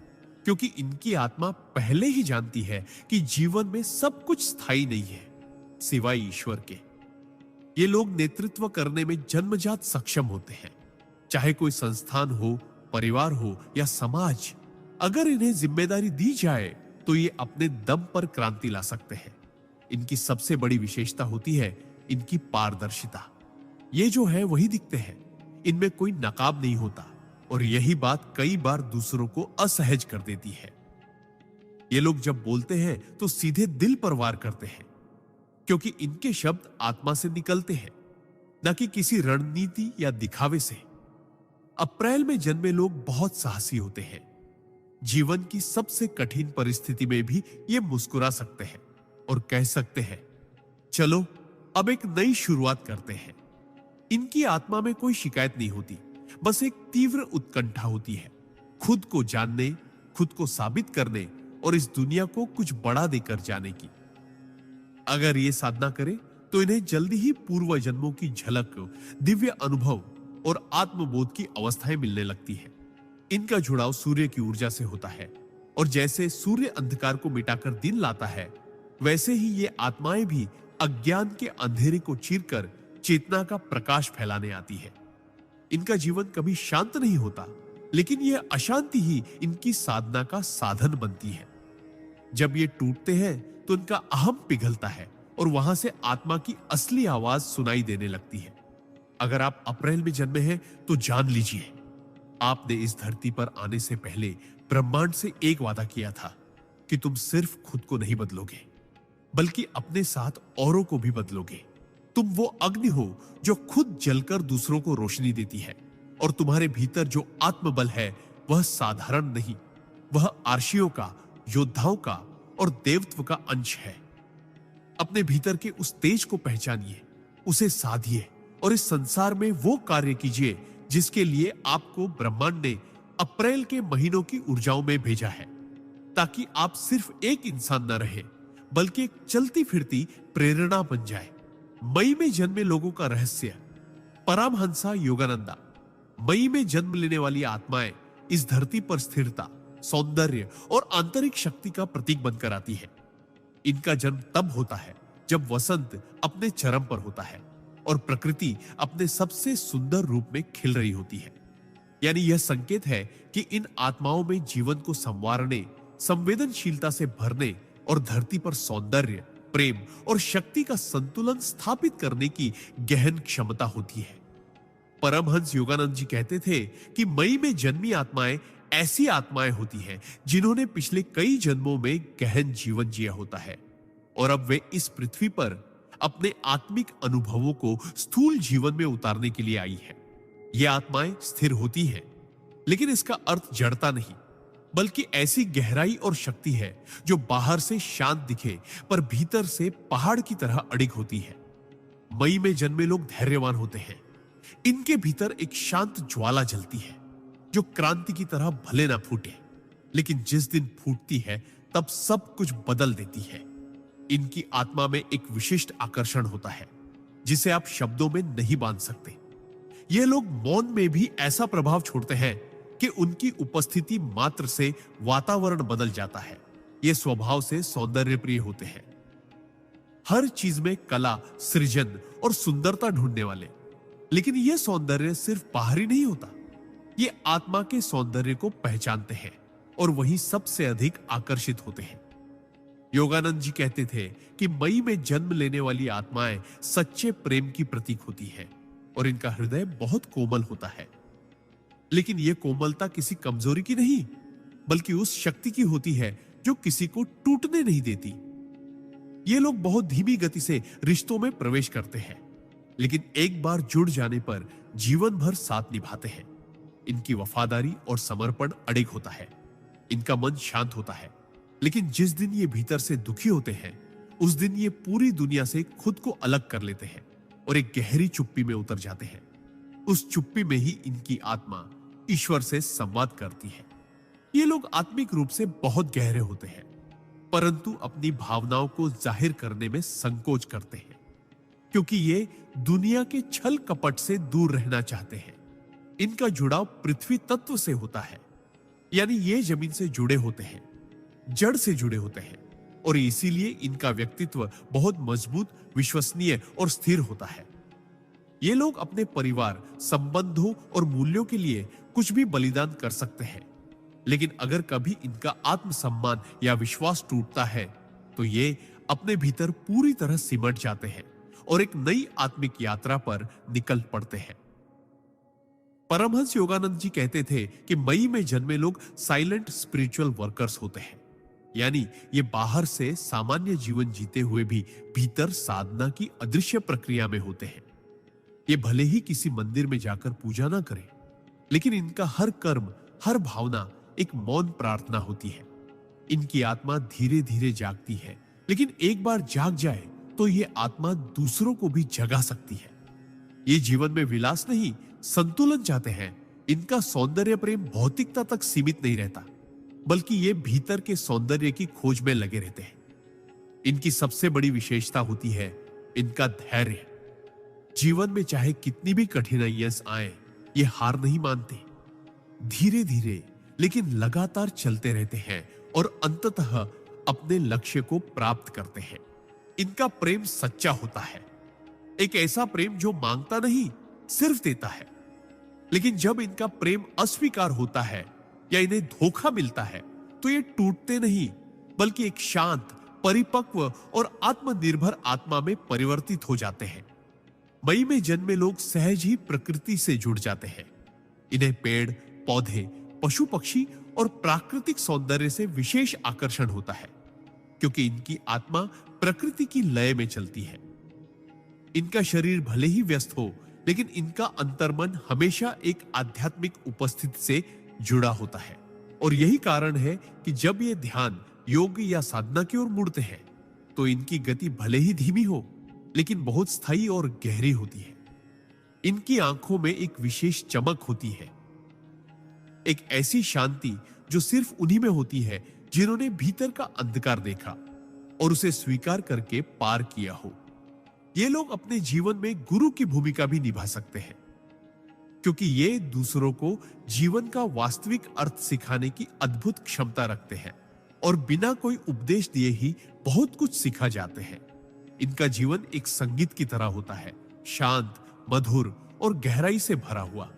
क्योंकि इनकी आत्मा पहले ही जानती है कि जीवन में सब कुछ स्थायी नहीं है सिवाय ईश्वर के। ये लोग नेतृत्व करने में जन्मजात सक्षम होते हैं, चाहे कोई संस्थान हो, परिवार हो या समाज। अगर इन्हें जिम्मेदारी दी जाए तो ये अपने दम पर क्रांति ला सकते हैं। इनकी सबसे बड़ी विशेषता होती है इनकी पारदर्शिता। ये जो है वही दिखते हैं, इनमें कोई नकाब नहीं होता और यही बात कई बार दूसरों को असहज कर देती है। ये लोग जब बोलते हैं तो सीधे दिल पर वार करते हैं क्योंकि इनके शब्द आत्मा से निकलते हैं, न कि किसी रणनीति या दिखावे से। अप्रैल में जन्मे लोग बहुत साहसी होते हैं। जीवन की सबसे कठिन परिस्थिति में भी ये मुस्कुरा सकते हैं और कह सकते हैं, चलो अब एक नई शुरुआत करते हैं। इनकी आत्मा में कोई शिकायत नहीं होती, बस एक तीव्र उत्कंठा होती है, खुद को जानने, खुद को साबित करने और इस दुनिया को कुछ बड़ा देकर जाने की। अगर ये साधना करे तो इन्हें जल्दी ही पूर्व जन्मों की झलक, दिव्य अनुभव और आत्मबोध की अवस्थाएं मिलने लगती है। इनका जुड़ाव सूर्य की ऊर्जा से होता है और जैसे सूर्य अंधकार को मिटाकर दिन लाता है, वैसे ही ये आत्माएं भी अज्ञान के अंधेरे को चीरकर चेतना का प्रकाश फैलाने आती है। इनका जीवन कभी शांत नहीं होता, लेकिन यह अशांति ही इनकी साधना का साधन बनती है। जब ये टूटते हैं तो इनका अहम पिघलता है और वहां से आत्मा की असली आवाज सुनाई देने लगती है। अगर आप अप्रैल में जन्मे हैं तो जान लीजिए, आपने इस धरती पर आने से पहले ब्रह्मांड से एक वादा किया था कि तुम सिर्फ खुद को नहीं बदलोगे, बल्कि अपने साथ औरों को भी बदलोगे। तुम वो अग्नि हो जो खुद जलकर दूसरों को रोशनी देती है, और तुम्हारे भीतर जो आत्मबल है वह साधारण नहीं, वह आर्शियों का, योद्धाओं का और देवत्व का अंश है। अपने भीतर के उस तेज को पहचानिए, उसे साधिए और इस संसार में वो कार्य कीजिए जिसके लिए आपको ब्रह्मांड ने अप्रैल के महीनों की ऊर्जाओं में भेजा है, ताकि आप सिर्फ एक इंसान न रहे, बल्कि एक चलती फिरती प्रेरणा बन जाए। मई में जन्मे लोगों का रहस्य। परमहंसा योगानंदा। मई में जन्म लेने वाली आत्माएं इस धरती पर स्थिरता, सौंदर्य और आंतरिक शक्ति का प्रतीक बनकर आती है। इनका जन्म तब होता है जब वसंत अपने चरम पर होता है और प्रकृति अपने सबसे सुंदर रूप में खिल रही होती है। यानी यह संकेत है कि इन आत्माओं में जीवन को संवारने, संवेदनशीलता से भरने और धरती पर सौंदर्य, प्रेम और शक्ति का संतुलन स्थापित करने की गहन क्षमता होती है। परमहंस योगानंद जी कहते थे कि मई में जन्मी आत्माएं ऐसी आत्माएं होती हैं जिन्होंने पिछले कई जन्मों में गहन जीवन जिया होता है, और अब वे इस पृथ्वी पर अपने आत्मिक अनुभवों को स्थूल जीवन में उतारने के लिए आई है। ये आत्माएं स्थिर होती हैं, लेकिन इसका अर्थ जड़ता नहीं, बल्कि ऐसी गहराई और शक्ति है जो बाहर से शांत दिखे पर भीतर से पहाड़ की तरह अडिग होती है। मई में जन्मे लोग धैर्यवान होते हैं। इनके भीतर एक शांत ज्वाला जलती है जो क्रांति की तरह भले ना फूटे, लेकिन जिस दिन फूटती है तब सब कुछ बदल देती है। इनकी आत्मा में एक विशिष्ट आकर्षण होता है जिसे आप शब्दों में नहीं बांध सकते। ये लोग मौन में भी ऐसा प्रभाव छोड़ते हैं कि उनकी उपस्थिति मात्र से वातावरण बदल जाता है। ये स्वभाव से सौंदर्य प्रिय होते हैं, हर चीज में कला, सृजन और सुंदरता ढूंढने वाले। लेकिन यह सौंदर्य सिर्फ बाहरी नहीं होता, ये आत्मा के सौंदर्य को पहचानते हैं और वही सबसे अधिक आकर्षित होते हैं। योगानंद जी कहते थे कि मई में जन्म लेने वाली आत्माएं सच्चे प्रेम की प्रतीक होती है और इनका हृदय बहुत कोमल होता है। लेकिन यह कोमलता किसी कमजोरी की नहीं, बल्कि उस शक्ति की होती है जो किसी को टूटने नहीं देती। ये लोग बहुत धीमी गति से रिश्तों में प्रवेश करते हैं, लेकिन एक बार जुड़ जाने पर जीवन भर साथ निभाते हैं। इनकी वफादारी और समर्पण अडिग होता है। इनका मन शांत होता है, लेकिन जिस दिन ये भीतर से दुखी होते हैं उस दिन ये पूरी दुनिया से खुद को अलग कर लेते हैं और एक गहरी चुप्पी में उतर जाते हैं। उस चुप्पी में ही इनकी आत्मा ईश्वर से संवाद करती है। ये लोग आत्मिक रूप से बहुत गहरे होते हैं, परंतु अपनी भावनाओं को जाहिर करने में संकोच करते हैं, क्योंकि ये दुनिया के छल कपट से दूर रहना चाहते हैं। इनका जुड़ाव पृथ्वी तत्व से होता है, यानी ये जमीन से जुड़े होते हैं, जड़ से जुड़े होते हैं, और इसीलिए इनका व्यक्तित्व बहुत मजबूत, विश्वसनीय और स्थिर होता है। ये लोग अपने परिवार, संबंधों और मूल्यों के लिए कुछ भी बलिदान कर सकते हैं, लेकिन अगर कभी इनका आत्मसम्मान या विश्वास टूटता है तो ये अपने भीतर पूरी तरह सिमट जाते हैं और एक नई आत्मिक यात्रा पर निकल पड़ते हैं। परमहंस योगानंद जी कहते थे कि मई में जन्मे लोग साइलेंट स्पिरिचुअल वर्कर्स होते हैं, यानी ये बाहर से सामान्य जीवन जीते हुए भी भीतर साधना की अदृश्य प्रक्रिया में होते हैं। ये भले ही किसी मंदिर में जाकर पूजा ना करें, लेकिन इनका हर कर्म, हर भावना एक मौन प्रार्थना होती है। इनकी आत्मा धीरे धीरे जागती है, लेकिन एक बार जाग जाए तो ये आत्मा दूसरों को भी जगा सकती है। ये जीवन में विलास नहीं, संतुलन चाहते हैं। इनका सौंदर्य प्रेम भौतिकता तक सीमित नहीं रहता, बल्कि ये भीतर के सौंदर्य की खोज में लगे रहते हैं। इनकी सबसे बड़ी विशेषता होती है इनका धैर्य। जीवन में चाहे कितनी भी कठिनाइयां आए, ये हार नहीं मानते। धीरे धीरे लेकिन लगातार चलते रहते हैं और अंततः अपने लक्ष्य को प्राप्त करते हैं। इनका प्रेम सच्चा होता है। एक ऐसा प्रेम जो मांगता नहीं, सिर्फ देता है। लेकिन जब इनका प्रेम अस्वीकार होता है या इन्हें धोखा मिलता है, तो ये टूटते नहीं, बल्कि एक शांत, परिपक्व और आत्मनिर्भर आत्मा में परिवर्तित हो जाते हैं। मई में जन्मे लोग सहज ही प्रकृति से जुड़ जाते हैं। इन्हें पेड़, पौधे, पशु पक्षी और प्राकृतिक सौंदर्य से विशेष आकर्षण होता है, क्योंकि इनकी आत्मा प्रकृति की लय में चलती है। इनका शरीर भले ही व्यस्त हो, लेकिन इनका अंतर्मन हमेशा एक आध्यात्मिक उपस्थिति से जुड़ा होता है। और यही कारण है कि जब ये ध्यान, योग या साधना की ओर मुड़ते हैं, तो इनकी गति भले ही धीमी हो, लेकिन बहुत स्थायी और गहरी होती है। इनकी आंखों में एक विशेष चमक होती है, एक ऐसी शांति जो सिर्फ उन्हीं में होती है जिन्होंने भीतर का अंधकार देखा और उसे स्वीकार करके पार किया हो। ये लोग अपने जीवन में गुरु की भूमिका भी निभा सकते हैं, क्योंकि ये दूसरों को जीवन का वास्तविक अर्थ सिखाने की अद्भुत क्षमता रखते हैं और बिना कोई उपदेश दिए ही बहुत कुछ सिखा जाते हैं। इनका जीवन एक संगीत की तरह होता है, शांत, मधुर और गहराई से भरा हुआ।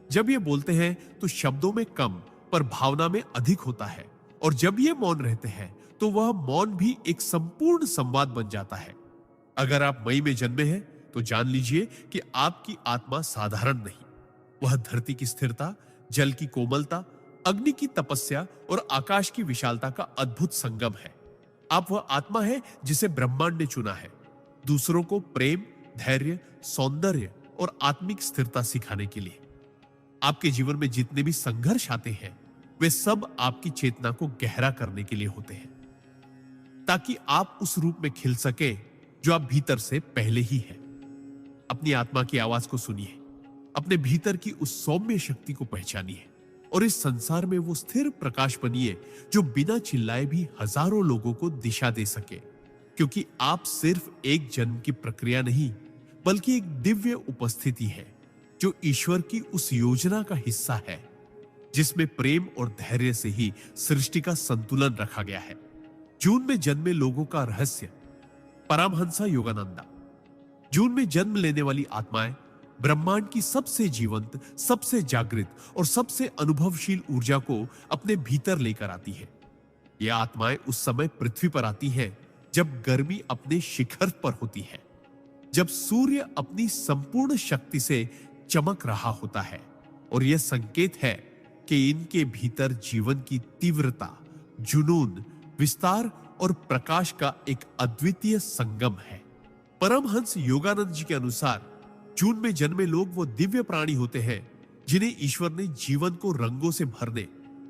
जब ये बोलते हैं तो शब्दों में कम पर भावना में अधिक होता है, और जब ये मौन रहते हैं तो वह मौन भी एक संपूर्ण संवाद बन जाता है। अगर आप मई में जन्मे हैं तो जान लीजिए कि आपकी आत्मा साधारण नहीं। वह धरती की स्थिरता, जल की कोमलता, अग्नि की तपस्या और आकाश की विशालता का अद्भुत संगम है। आप वह आत्मा है जिसे ब्रह्मांड ने चुना है, दूसरों को प्रेम, धैर्य, सौंदर्य और आत्मिक स्थिरता सिखाने के लिए। आपके जीवन में जितने भी संघर्ष आते हैं, वे सब आपकी चेतना को गहरा करने के लिए होते हैं, ताकि आप उस रूप में खिल सके जो आप भीतर से पहले ही है। अपनी आत्मा की आवाज को सुनिए, अपने भीतर की उस सौम्य शक्ति को पहचानिए और इस संसार में वो स्थिर प्रकाश बनिए जो बिना चिल्लाए भी हजारों लोगों को दिशा दे सके। क्योंकि आप सिर्फ एक जन्म की प्रक्रिया नहीं, बल्कि एक दिव्य उपस्थिति है जो ईश्वर की उस योजना का हिस्सा है जिसमें प्रेम और धैर्य से ही सृष्टि का संतुलन रखा गया है। जून में जन्मे लोगों का रहस्य। परमहंस योगानंदा। जून में जन्म लेने वाली आत्माएं ब्रह्मांड की सबसे जीवंत, सबसे जागृत और सबसे अनुभवशील ऊर्जा को अपने भीतर लेकर आती है। ये आत्माएं उस समय पृथ्वी पर आती हैं जब गर्मी अपने शिखर पर होती है, जब सूर्य अपनी संपूर्ण शक्ति से चमक रहा होता है, और यह संकेत है कि इनके भीतर जीवन की तीव्रता, जुनून, विस्तार और प्रकाश का एक अद्वितीय संगम है। परमहंस योगानंद जी के अनुसार जून में जन्मे लोग वो दिव्य प्राणी होते हैं जिन्हें ईश्वर ने जीवन को रंगों से भरने,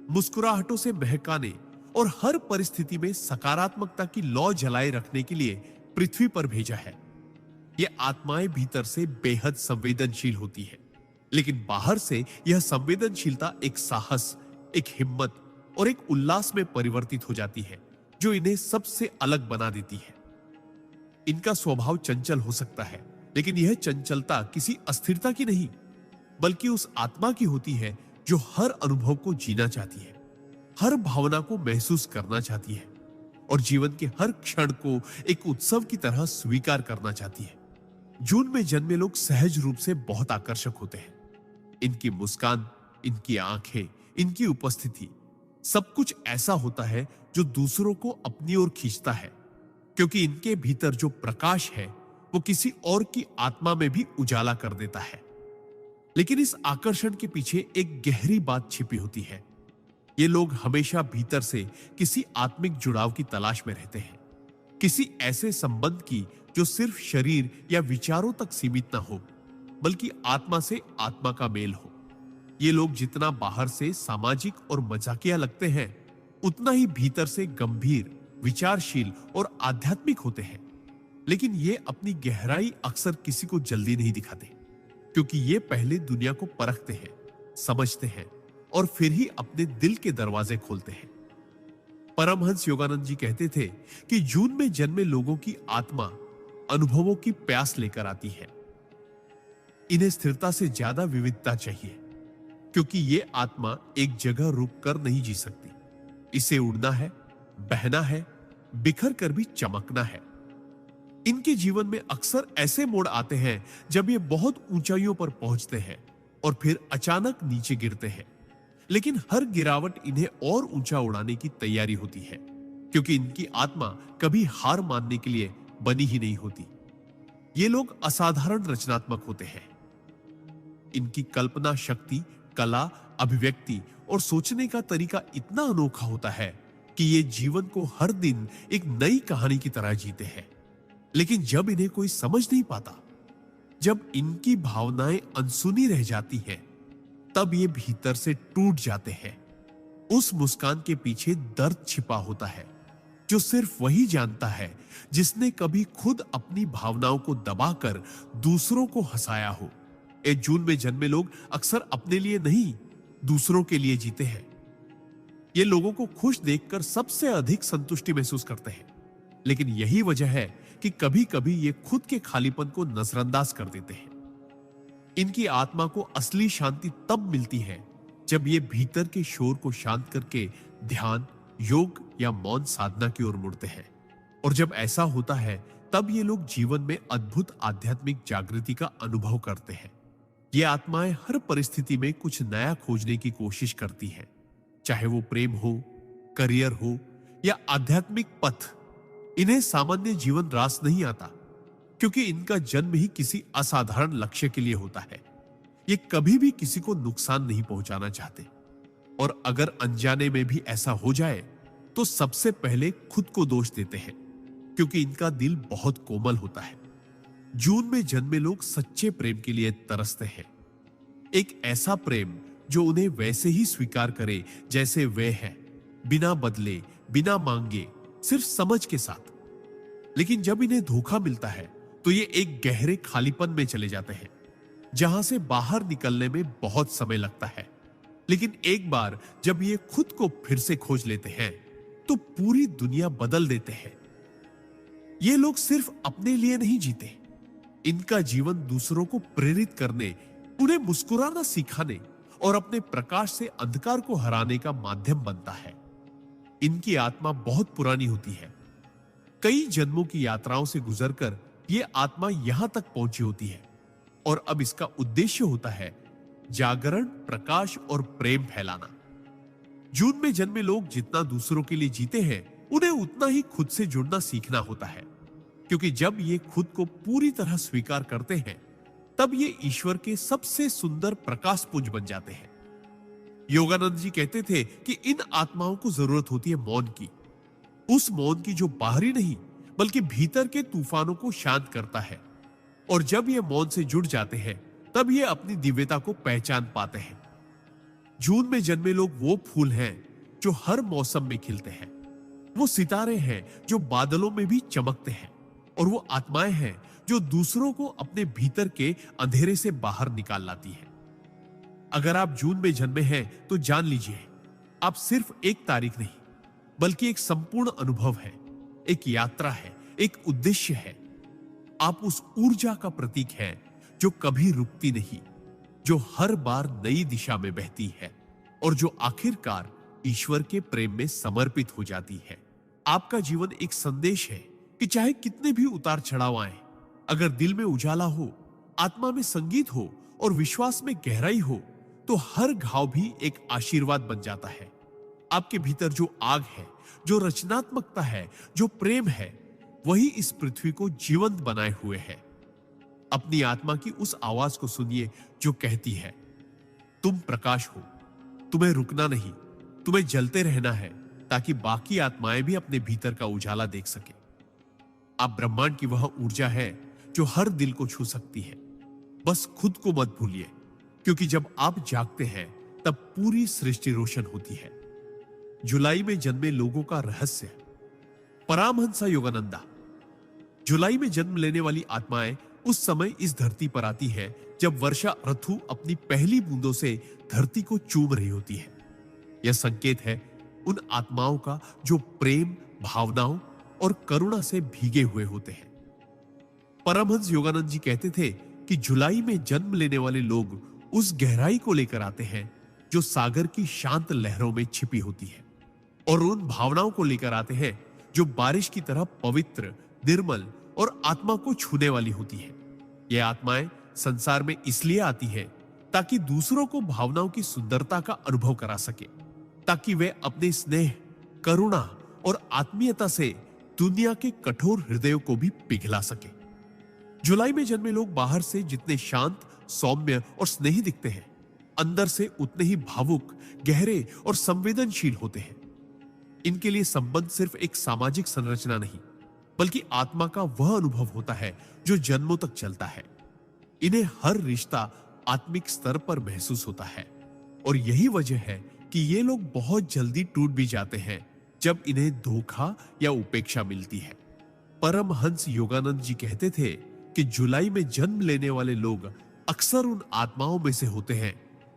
मुस्कुराहटों से महकाने और हर परिस्थिति में सकारात्मकता की लौ जलाए रखने के लिए पृथ्वी पर भेजा है। ये आत्माएं भीतर से बेहद संवेदनशील होती है, लेकिन बाहर से यह संवेदनशीलता एक साहस, एक हिम्मत और एक उल्लास में परिवर्तित हो जाती है जो इन्हें सबसे अलग बना देती है। इनका स्वभाव चंचल हो सकता है, लेकिन यह चंचलता किसी अस्थिरता की नहीं, बल्कि उस आत्मा की होती है जो हर अनुभव को जीना चाहती है, हर भावना को महसूस करना चाहती है और जीवन के हर क्षण को एक उत्सव की तरह स्वीकार करना चाहती है। जून में जन्मे लोग सहज रूप से बहुत आकर्षक होते हैं। इनकी मुस्कान, इनकी आंखें, इनकी उपस्थिति, सब कुछ ऐसा होता है जो दूसरों को अपनी ओर खींचता है, क्योंकि इनके भीतर जो प्रकाश है वो किसी और की आत्मा में भी उजाला कर देता है। लेकिन इस आकर्षण के पीछे एक गहरी बात छिपी होती है। ये लोग हमेशा भीतर से किसी आत्मिक जुड़ाव की तलाश में रहते हैं, किसी ऐसे संबंध की जो सिर्फ शरीर या विचारों तक सीमित ना हो, बल्कि आत्मा से आत्मा का मेल हो। ये लोग जितना बाहर से सामाजिक और मजाकिया लगते हैं, उतना ही भीतर से गंभीर, विचारशील और आध्यात्मिक होते हैं। लेकिन ये अपनी गहराई अक्सर किसी को जल्दी नहीं दिखाते, क्योंकि ये पहले दुनिया को परखते हैं, समझते हैं और फिर ही अपने दिल के दरवाजे खोलते हैं। परमहंस योगानंद जी कहते थे कि जून में जन्मे लोगों की आत्मा अनुभवों की प्यास लेकर आती है। इन्हें स्थिरता से ज्यादा विविधता चाहिए, क्योंकि ये आत्मा एक जगह रुक कर नहीं जी सकती। इसे उड़ना है, बहना है, बिखर कर भी चमकना है। इनके जीवन में अक्सर ऐसे मोड़ आते हैं जब ये बहुत ऊंचाइयों पर पहुंचते हैं और फिर अचानक नीचे गिरते हैं। लेकिन हर गिरावट इन्हें और ऊंचा उड़ाने की तैयारी होती है, क्योंकि इनकी आत्मा कभी हार मानने के लिए बनी ही नहीं होती। ये लोग असाधारण रचनात्मक होते हैं। इनकी कल्पना शक्ति, कला, अभिव्यक्ति और सोचने का तरीका इतना अनोखा होता है कि ये जीवन को हर दिन एक नई कहानी की तरह जीते हैं। लेकिन जब इन्हें कोई समझ नहीं पाता, जब इनकी भावनाएं अनसुनी रह जाती हैं, तब ये भीतर से टूट जाते हैं। उस मुस्कान के पीछे दर्द छिपा होता है, जो सिर्फ वही जानता है जिसने कभी खुद अपनी भावनाओं को दबाकर दूसरों को हंसाया हो। जून में जन्मे लोग अक्सर अपने लिए नहीं, दूसरों के लिए जीते हैं। ये लोगों को खुश देखकर सबसे अधिक संतुष्टि महसूस करते हैं, लेकिन यही वजह है कि कभी कभी ये खुद के खालीपन को नजरअंदाज कर देते हैं। इनकी आत्मा को असली शांति तब मिलती है जब ये भीतर के शोर को शांत करके ध्यान, योग या मौन साधना की ओर मुड़ते हैं। और जब ऐसा होता है, तब ये लोग जीवन में अद्भुत आध्यात्मिक जागृति का अनुभव करते हैं। ये आत्माएं हर परिस्थिति में कुछ नया खोजने की कोशिश करती हैं, चाहे वो प्रेम हो, करियर हो या आध्यात्मिक पथ। इन्हें सामान्य जीवन रास नहीं आता, क्योंकि इनका जन्म ही किसी असाधारण लक्ष्य के लिए होता है। ये कभी भी किसी को नुकसान नहीं पहुंचाना चाहते, और अगर अनजाने में भी ऐसा हो जाए तो सबसे पहले खुद को दोष देते हैं, क्योंकि इनका दिल बहुत कोमल होता है। जून में जन्मे लोग सच्चे प्रेम के लिए तरसते हैं। एक ऐसा प्रेम जो उन्हें वैसे ही स्वीकार करे जैसे वे हैं, बिना बदले, बिना मांगे, सिर्फ समझ के साथ। लेकिन जब इन्हें धोखा मिलता है तो ये एक गहरे खालीपन में चले जाते हैं, जहां से बाहर निकलने में बहुत समय लगता है। लेकिन एक बार जब ये खुद को फिर से खोज लेते हैं तो पूरी दुनिया बदल देते हैं। ये लोग सिर्फ अपने लिए नहीं जीते, इनका जीवन दूसरों को प्रेरित करने, उन्हें मुस्कुराना सिखाने और अपने प्रकाश से अंधकार को हराने का माध्यम बनता है। इनकी आत्मा बहुत पुरानी होती है। कई जन्मों की यात्राओं से गुजरकर यह आत्मा यहां तक पहुंची होती है, और अब इसका उद्देश्य होता है जागरण, प्रकाश और प्रेम फैलाना। जून में जन्मे लोग जितना दूसरों के लिए जीते हैं, उन्हें उतना ही खुद से जुड़ना सीखना होता है, क्योंकि जब ये खुद को पूरी तरह स्वीकार करते हैं, तब ये ईश्वर के सबसे सुंदर प्रकाश पुंज बन जाते हैं। योगानंद जी कहते थे कि इन आत्माओं को जरूरत होती है मौन की, उस मौन की जो बाहरी नहीं बल्कि भीतर के तूफानों को शांत करता है। और जब ये मौन से जुड़ जाते हैं, तब ये अपनी दिव्यता को पहचान पाते हैं। जून में जन्मे लोग वो फूल हैं जो हर मौसम में खिलते हैं, वो सितारे हैं जो बादलों में भी चमकते हैं, और वो आत्माएं हैं जो दूसरों को अपने भीतर के अंधेरे से बाहर निकाल लाती हैं। अगर आप जून में जन्मे हैं तो जान लीजिए, आप सिर्फ एक तारीख नहीं बल्कि एक संपूर्ण अनुभव है, एक यात्रा है, एक उद्देश्य है। आप उस ऊर्जा का प्रतीक हैं जो कभी रुकती नहीं, जो हर बार नई दिशा में बहती है और जो आखिरकार ईश्वर के प्रेम में समर्पित हो जाती है। आपका जीवन एक संदेश है कि चाहे कितने भी उतार चढ़ाव आए, अगर दिल में उजाला हो, आत्मा में संगीत हो और विश्वास में गहराई हो, तो हर घाव भी एक आशीर्वाद बन जाता है। आपके भीतर जो आग है, जो रचनात्मकता है, जो प्रेम है, वही इस पृथ्वी को जीवंत बनाए हुए है। अपनी आत्मा की उस आवाज को सुनिए जो कहती है, तुम प्रकाश हो, तुम्हें रुकना नहीं, तुम्हें जलते रहना है, ताकि बाकी आत्माएं भी अपने भीतर का उजाला देख सके। आप ब्रह्मांड की वह ऊर्जा है जो हर दिल को छू सकती है। बस खुद को मत भूलिए, क्योंकि जब आप जागते हैं तब पूरी सृष्टि रोशन होती है। जुलाई में जन्मे लोगों का रहस्य। परमहंस योगानंदा। जुलाई में जन्म लेने वाली आत्माएं उस समय इस धरती पर आती है जब वर्षा ऋतु अपनी पहली बूंदों से धरती को चूम रही होती है। यह संकेत है उन आत्माओं का जो प्रेम, भावनाओं और करुणा से भीगे हुए होते हैं। परमहंस योगानंद जी कहते थे कि जुलाई में जन्म लेने वाले लोग उस गहराई को लेकर आते हैं जो सागर की शांत लहरों में छिपी होती है, और उन भावनाओं को लेकर आते हैं जो बारिश की तरह पवित्र, निर्मल और आत्मा को छूने वाली होती है। ये आत्माएं संसार में इसलिए आती है ताकि दूसरों को भावनाओं की सुंदरता का अनुभव करा सके, ताकि वे अपने स्नेह, करुणा और आत्मीयता से दुनिया के कठोर हृदयों को भी पिघला सके। जुलाई में जन्मे लोग बाहर से जितने शांत, सौम्य और स्नेही दिखते हैं, अंदर से उतने ही भावुक, गहरे और संवेदनशील होते हैं। इनके लिए संबंध सिर्फ एक सामाजिक संरचना नहीं, बल्कि आत्मा का वह अनुभव होता है जो जन्मों तक चलता है। इन्हें हर रिश्ता आत्मिक स्तर पर महसूस होता है, और यही वजह है कि ये लोग बहुत जल्दी टूट भी जाते हैं जब इन्हें धोखा या उपेक्षा मिलती है। परमहंस योगानंद जी कहते थे कि जुलाई में जन्म लेने वाले लोग अक्सर उन आत्माओं में से होते हैं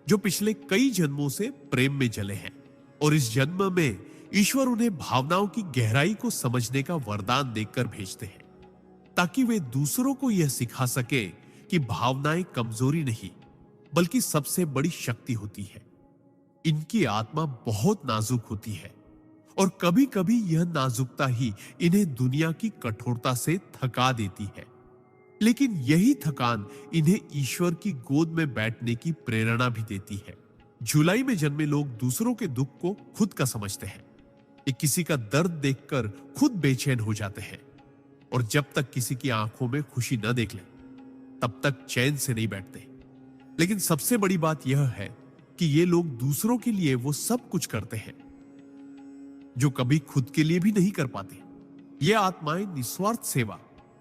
जो पिछले कई जन्मों से प्रेम में जले हैं, और इस जन्म में ईश्वर उन्हें भावनाओं की गहराई को समझने का वरदान देकर भेजते हैं, ताकि वे दूसरों को यह सिखा सके कि भावनाएं कमजोरी नहीं, बल्कि सबसे बड़ी शक्ति होती है। इनकी आत्मा बहुत नाजुक होती है, और कभी कभी यह नाजुकता ही इन्हें दुनिया की कठोरता से थका देती है। लेकिन यही थकान इन्हें ईश्वर की गोद में बैठने की प्रेरणा भी देती है। जुलाई में जन्मे लोग दूसरों के दुख को खुद का समझते हैं। ये किसी का दर्द देखकर खुद बेचैन हो जाते हैं, और जब तक किसी की आंखों में खुशी न देख ले, तब तक चैन से नहीं बैठते। लेकिन सबसे बड़ी बात यह है कि ये लोग दूसरों के लिए वो सब कुछ करते हैं जो कभी खुद के लिए भी नहीं कर पाते। ये आत्माएं निस्वार्थ सेवा,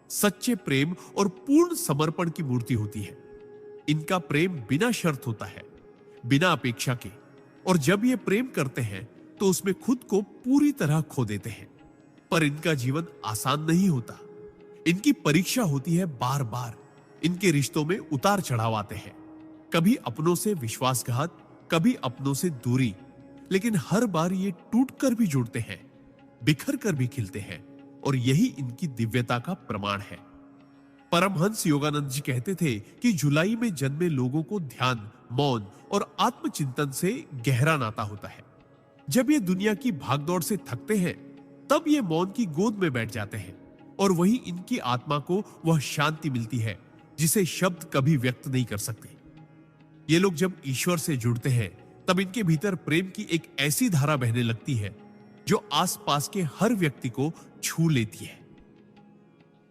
सच्चे प्रेम और पूर्ण समर्पण की मूर्ति होती है। इनका प्रेम बिना शर्त होता है, बिना अपेक्षा के, और जब ये प्रेम करते हैं तो उसमें खुद को पूरी तरह खो देते हैं। पर इनका जीवन आसान नहीं होता। इनकी परीक्षा होती है बार बार। इनके रिश्तों में उतार चढ़ाव आते हैं, कभी अपनों से विश्वासघात, कभी अपनों से दूरी, लेकिन हर बार ये टूटकर भी जुड़ते हैं, बिखर कर भी खिलते हैं, और यही इनकी दिव्यता का प्रमाण है। परमहंस योगानंद जी कहते थे कि जुलाई में जन्मे लोगों को ध्यान, मौन और आत्मचिंतन से गहरा नाता होता है। जब ये दुनिया की भागदौड़ से थकते हैं, तब ये मौन की गोद में बैठ जाते हैं, और वही इनकी आत्मा को वह शांति मिलती है जिसे शब्द कभी व्यक्त नहीं कर सकते। ये लोग जब ईश्वर से जुड़ते हैं, तब इनके भीतर प्रेम की एक ऐसी धारा बहने लगती है जो आसपास के हर व्यक्ति को छू लेती है।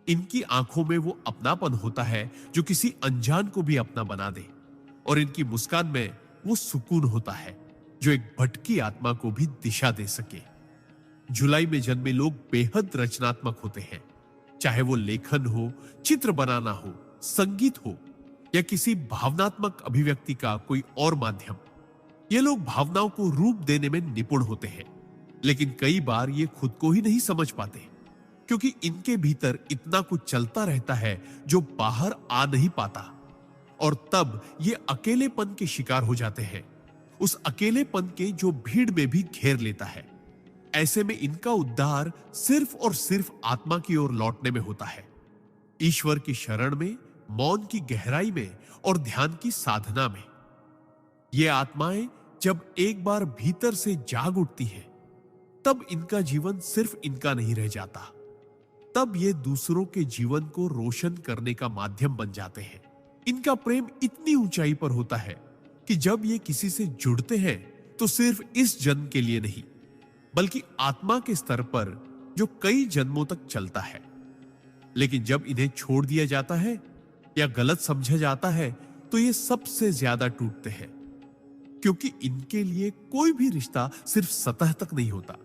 इनकी आंखों में वो अपनापन होता है जो किसी अनजान को भी अपना बना दे, और इनकी मुस्कान में वो सुकून होता है जो एक भटकी आत्मा को भी दिशा दे सके। जुलाई में जन्मे लोग बेहद रचनात्मक होते हैं, चाहे वो लेखन हो, चित्र बनाना हो, संगीत हो, या किसी भावनात्मक अभिव्यक्ति का कोई और माध्यम। ये लोग भावनाओं को रूप देने में निपुण होते हैं, लेकिन कई बार ये खुद को ही नहीं समझ पाते, क्योंकि इनके भीतर इतना कुछ चलता रहता है जो बाहर आ नहीं पाता, और तब ये अकेलेपन के शिकार हो जाते हैं, उस अकेलेपन के जो भीड़ में भी घेर लेता है। ऐसे में इनका उद्धार सिर्फ और सिर्फ आत्मा की ओर लौटने में होता है, ईश्वर की शरण में, मौन की गहराई में और ध्यान की साधना में। ये आत्माएं जब एक बार भीतर से जाग उठती हैं, तब इनका जीवन सिर्फ इनका नहीं रह जाता, तब ये दूसरों के जीवन को रोशन करने का माध्यम बन जाते हैं। इनका प्रेम इतनी ऊंचाई पर होता है कि जब ये किसी से जुड़ते हैं तो सिर्फ इस जन्म के लिए नहीं, बल्कि आत्मा के स्तर पर जो कई जन्मों तक चलता है। लेकिन जब इन्हें छोड़ दिया जाता है या गलत समझा जाता है, तो ये सबसे ज्यादा टूटते हैं, क्योंकि इनके लिए कोई भी रिश्ता सिर्फ सतह तक नहीं होता,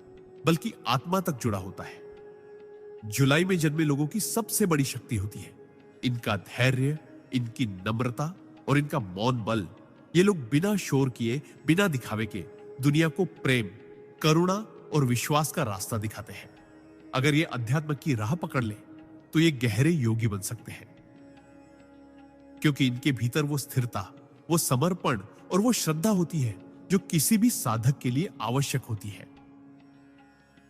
बल्कि आत्मा तक जुड़ा होता है। जुलाई में जन्मे लोगों की सबसे बड़ी शक्ति होती है इनका धैर्य, इनकी नम्रता और इनका मौन बल। ये लोग बिना शोर किए, बिना दिखावे के दुनिया को प्रेम, करुणा और विश्वास का रास्ता दिखाते हैं। अगर ये अध्यात्म की राह पकड़ ले तो ये गहरे योगी बन सकते हैं, क्योंकि इनके भीतर वो स्थिरता, वो समर्पण और वो श्रद्धा होती है जो किसी भी साधक के लिए आवश्यक होती है।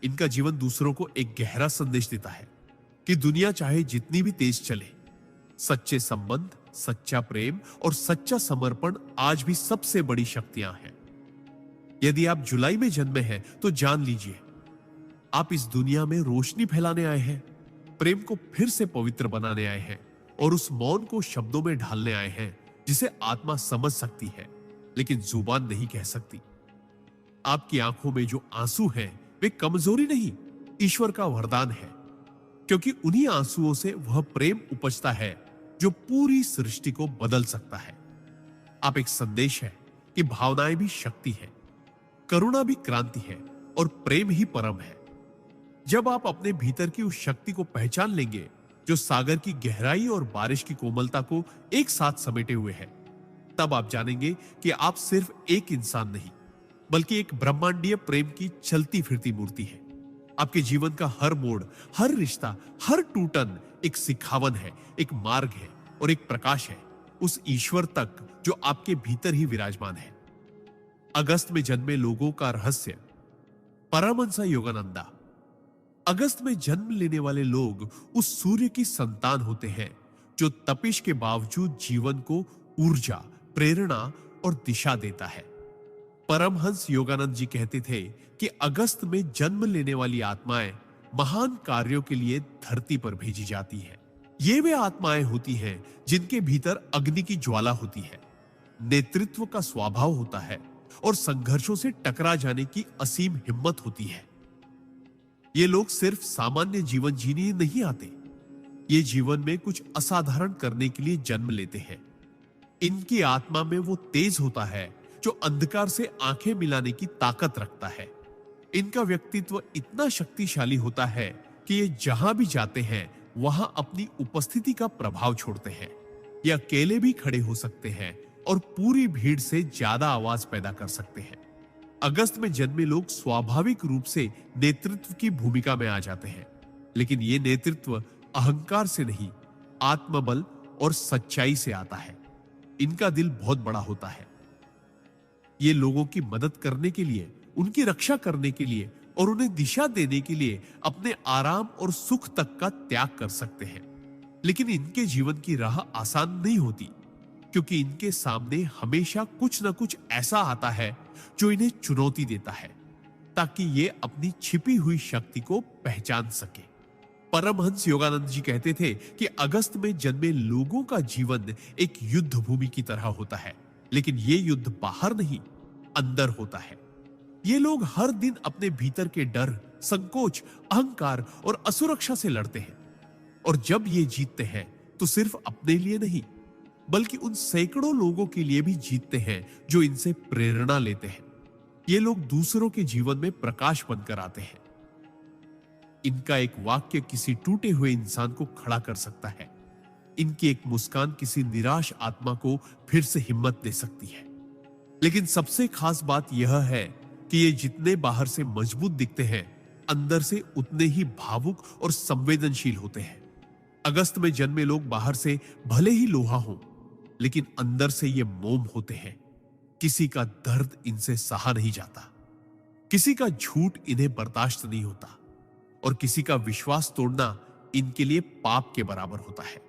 इनका जीवन दूसरों को एक गहरा संदेश देता है कि दुनिया चाहे जितनी भी तेज चले, सच्चे संबंध, सच्चा प्रेम और सच्चा समर्पण आज भी सबसे बड़ी शक्तियां हैं। यदि आप जुलाई में जन्मे हैं तो जान लीजिए, आप इस दुनिया में रोशनी फैलाने आए हैं, प्रेम को फिर से पवित्र बनाने आए हैं और उस मौन को शब्दों में ढालने आए हैं जिसे आत्मा समझ सकती है लेकिन जुबान नहीं कह सकती। आपकी आंखों में जो आंसू हैं वे कमजोरी नहीं, ईश्वर का वरदान है, क्योंकि उन्हीं आंसुओं से वह प्रेम उपजता है जो पूरी सृष्टि को बदल सकता है। आप एक संदेश है कि भावनाएं भी शक्ति है, करुणा भी क्रांति है और प्रेम ही परम है। जब आप अपने भीतर की उस शक्ति को पहचान लेंगे जो सागर की गहराई और बारिश की कोमलता को एक साथ समेटे हुए है, तब आप जानेंगे कि आप सिर्फ एक इंसान नहीं बल्कि एक ब्रह्मांडीय प्रेम की चलती फिरती मूर्ति है। आपके जीवन का हर मोड़, हर रिश्ता, हर टूटन एक सिखावन है, एक मार्ग है और एक प्रकाश है उस ईश्वर तक जो आपके भीतर ही विराजमान है। अगस्त में जन्मे लोगों का रहस्य। परमहंस योगानंदा। अगस्त में जन्म लेने वाले लोग उस सूर्य की संतान होते हैं जो तपिश के बावजूद जीवन को ऊर्जा, प्रेरणा और दिशा देता है। परमहंस योगानंद जी कहते थे कि अगस्त में जन्म लेने वाली आत्माएं महान कार्यों के लिए धरती पर भेजी जाती है। ये वे आत्माएं होती हैं जिनके भीतर अग्नि की ज्वाला होती है, नेतृत्व का स्वभाव होता है और संघर्षों से टकरा जाने की असीम हिम्मत होती है। ये लोग सिर्फ सामान्य जीवन जीने नहीं आते, ये जीवन में कुछ असाधारण करने के लिए जन्म लेते हैं। इनकी आत्मा में वो तेज होता है जो अंधकार से आंखें मिलाने की ताकत रखता है। इनका व्यक्तित्व इतना शक्तिशाली होता है कि ये जहां भी जाते हैं वहां अपनी उपस्थिति का प्रभाव छोड़ते हैं। ये अकेले भी खड़े हो सकते हैं और पूरी भीड़ से ज्यादा आवाज पैदा कर सकते हैं। अगस्त में जन्मे लोग स्वाभाविक रूप से नेतृत्व की भूमिका में आ जाते हैं, लेकिन ये नेतृत्व अहंकार से नहीं, आत्मबल और सच्चाई से आता है। इनका दिल बहुत बड़ा होता है। ये लोगों की मदद करने के लिए, उनकी रक्षा करने के लिए और उन्हें दिशा देने के लिए अपने आराम और सुख तक का त्याग कर सकते हैं। लेकिन इनके जीवन की राह आसान नहीं होती, क्योंकि इनके सामने हमेशा कुछ न कुछ ऐसा आता है जो इन्हें चुनौती देता है ताकि ये अपनी छिपी हुई शक्ति को पहचान सके। परमहंस योगानंद जी कहते थे कि अगस्त में जन्मे लोगों का जीवन एक युद्ध भूमि की तरह होता है, लेकिन ये युद्ध बाहर नहीं, अंदर होता है। ये लोग हर दिन अपने भीतर के डर, संकोच, अहंकार और असुरक्षा से लड़ते हैं, और जब ये जीतते हैं तो सिर्फ अपने लिए नहीं बल्कि उन सैकड़ों लोगों के लिए भी जीतते हैं जो इनसे प्रेरणा लेते हैं। ये लोग दूसरों के जीवन में प्रकाश बनकर आते हैं। इनका एक वाक्य किसी टूटे हुए इंसान को खड़ा कर सकता है। इनकी एक मुस्कान किसी निराश आत्मा को फिर से हिम्मत दे सकती है। लेकिन सबसे खास बात यह है कि ये जितने बाहर से मजबूत दिखते हैं, अंदर से उतने ही भावुक और संवेदनशील होते हैं। अगस्त में जन्मे लोग बाहर से भले ही लोहा हों, लेकिन अंदर से ये मोम होते हैं। किसी का दर्द इनसे सहा नहीं जाता, किसी का झूठ इन्हें बर्दाश्त नहीं होता और किसी का विश्वास तोड़ना इनके लिए पाप के बराबर होता है।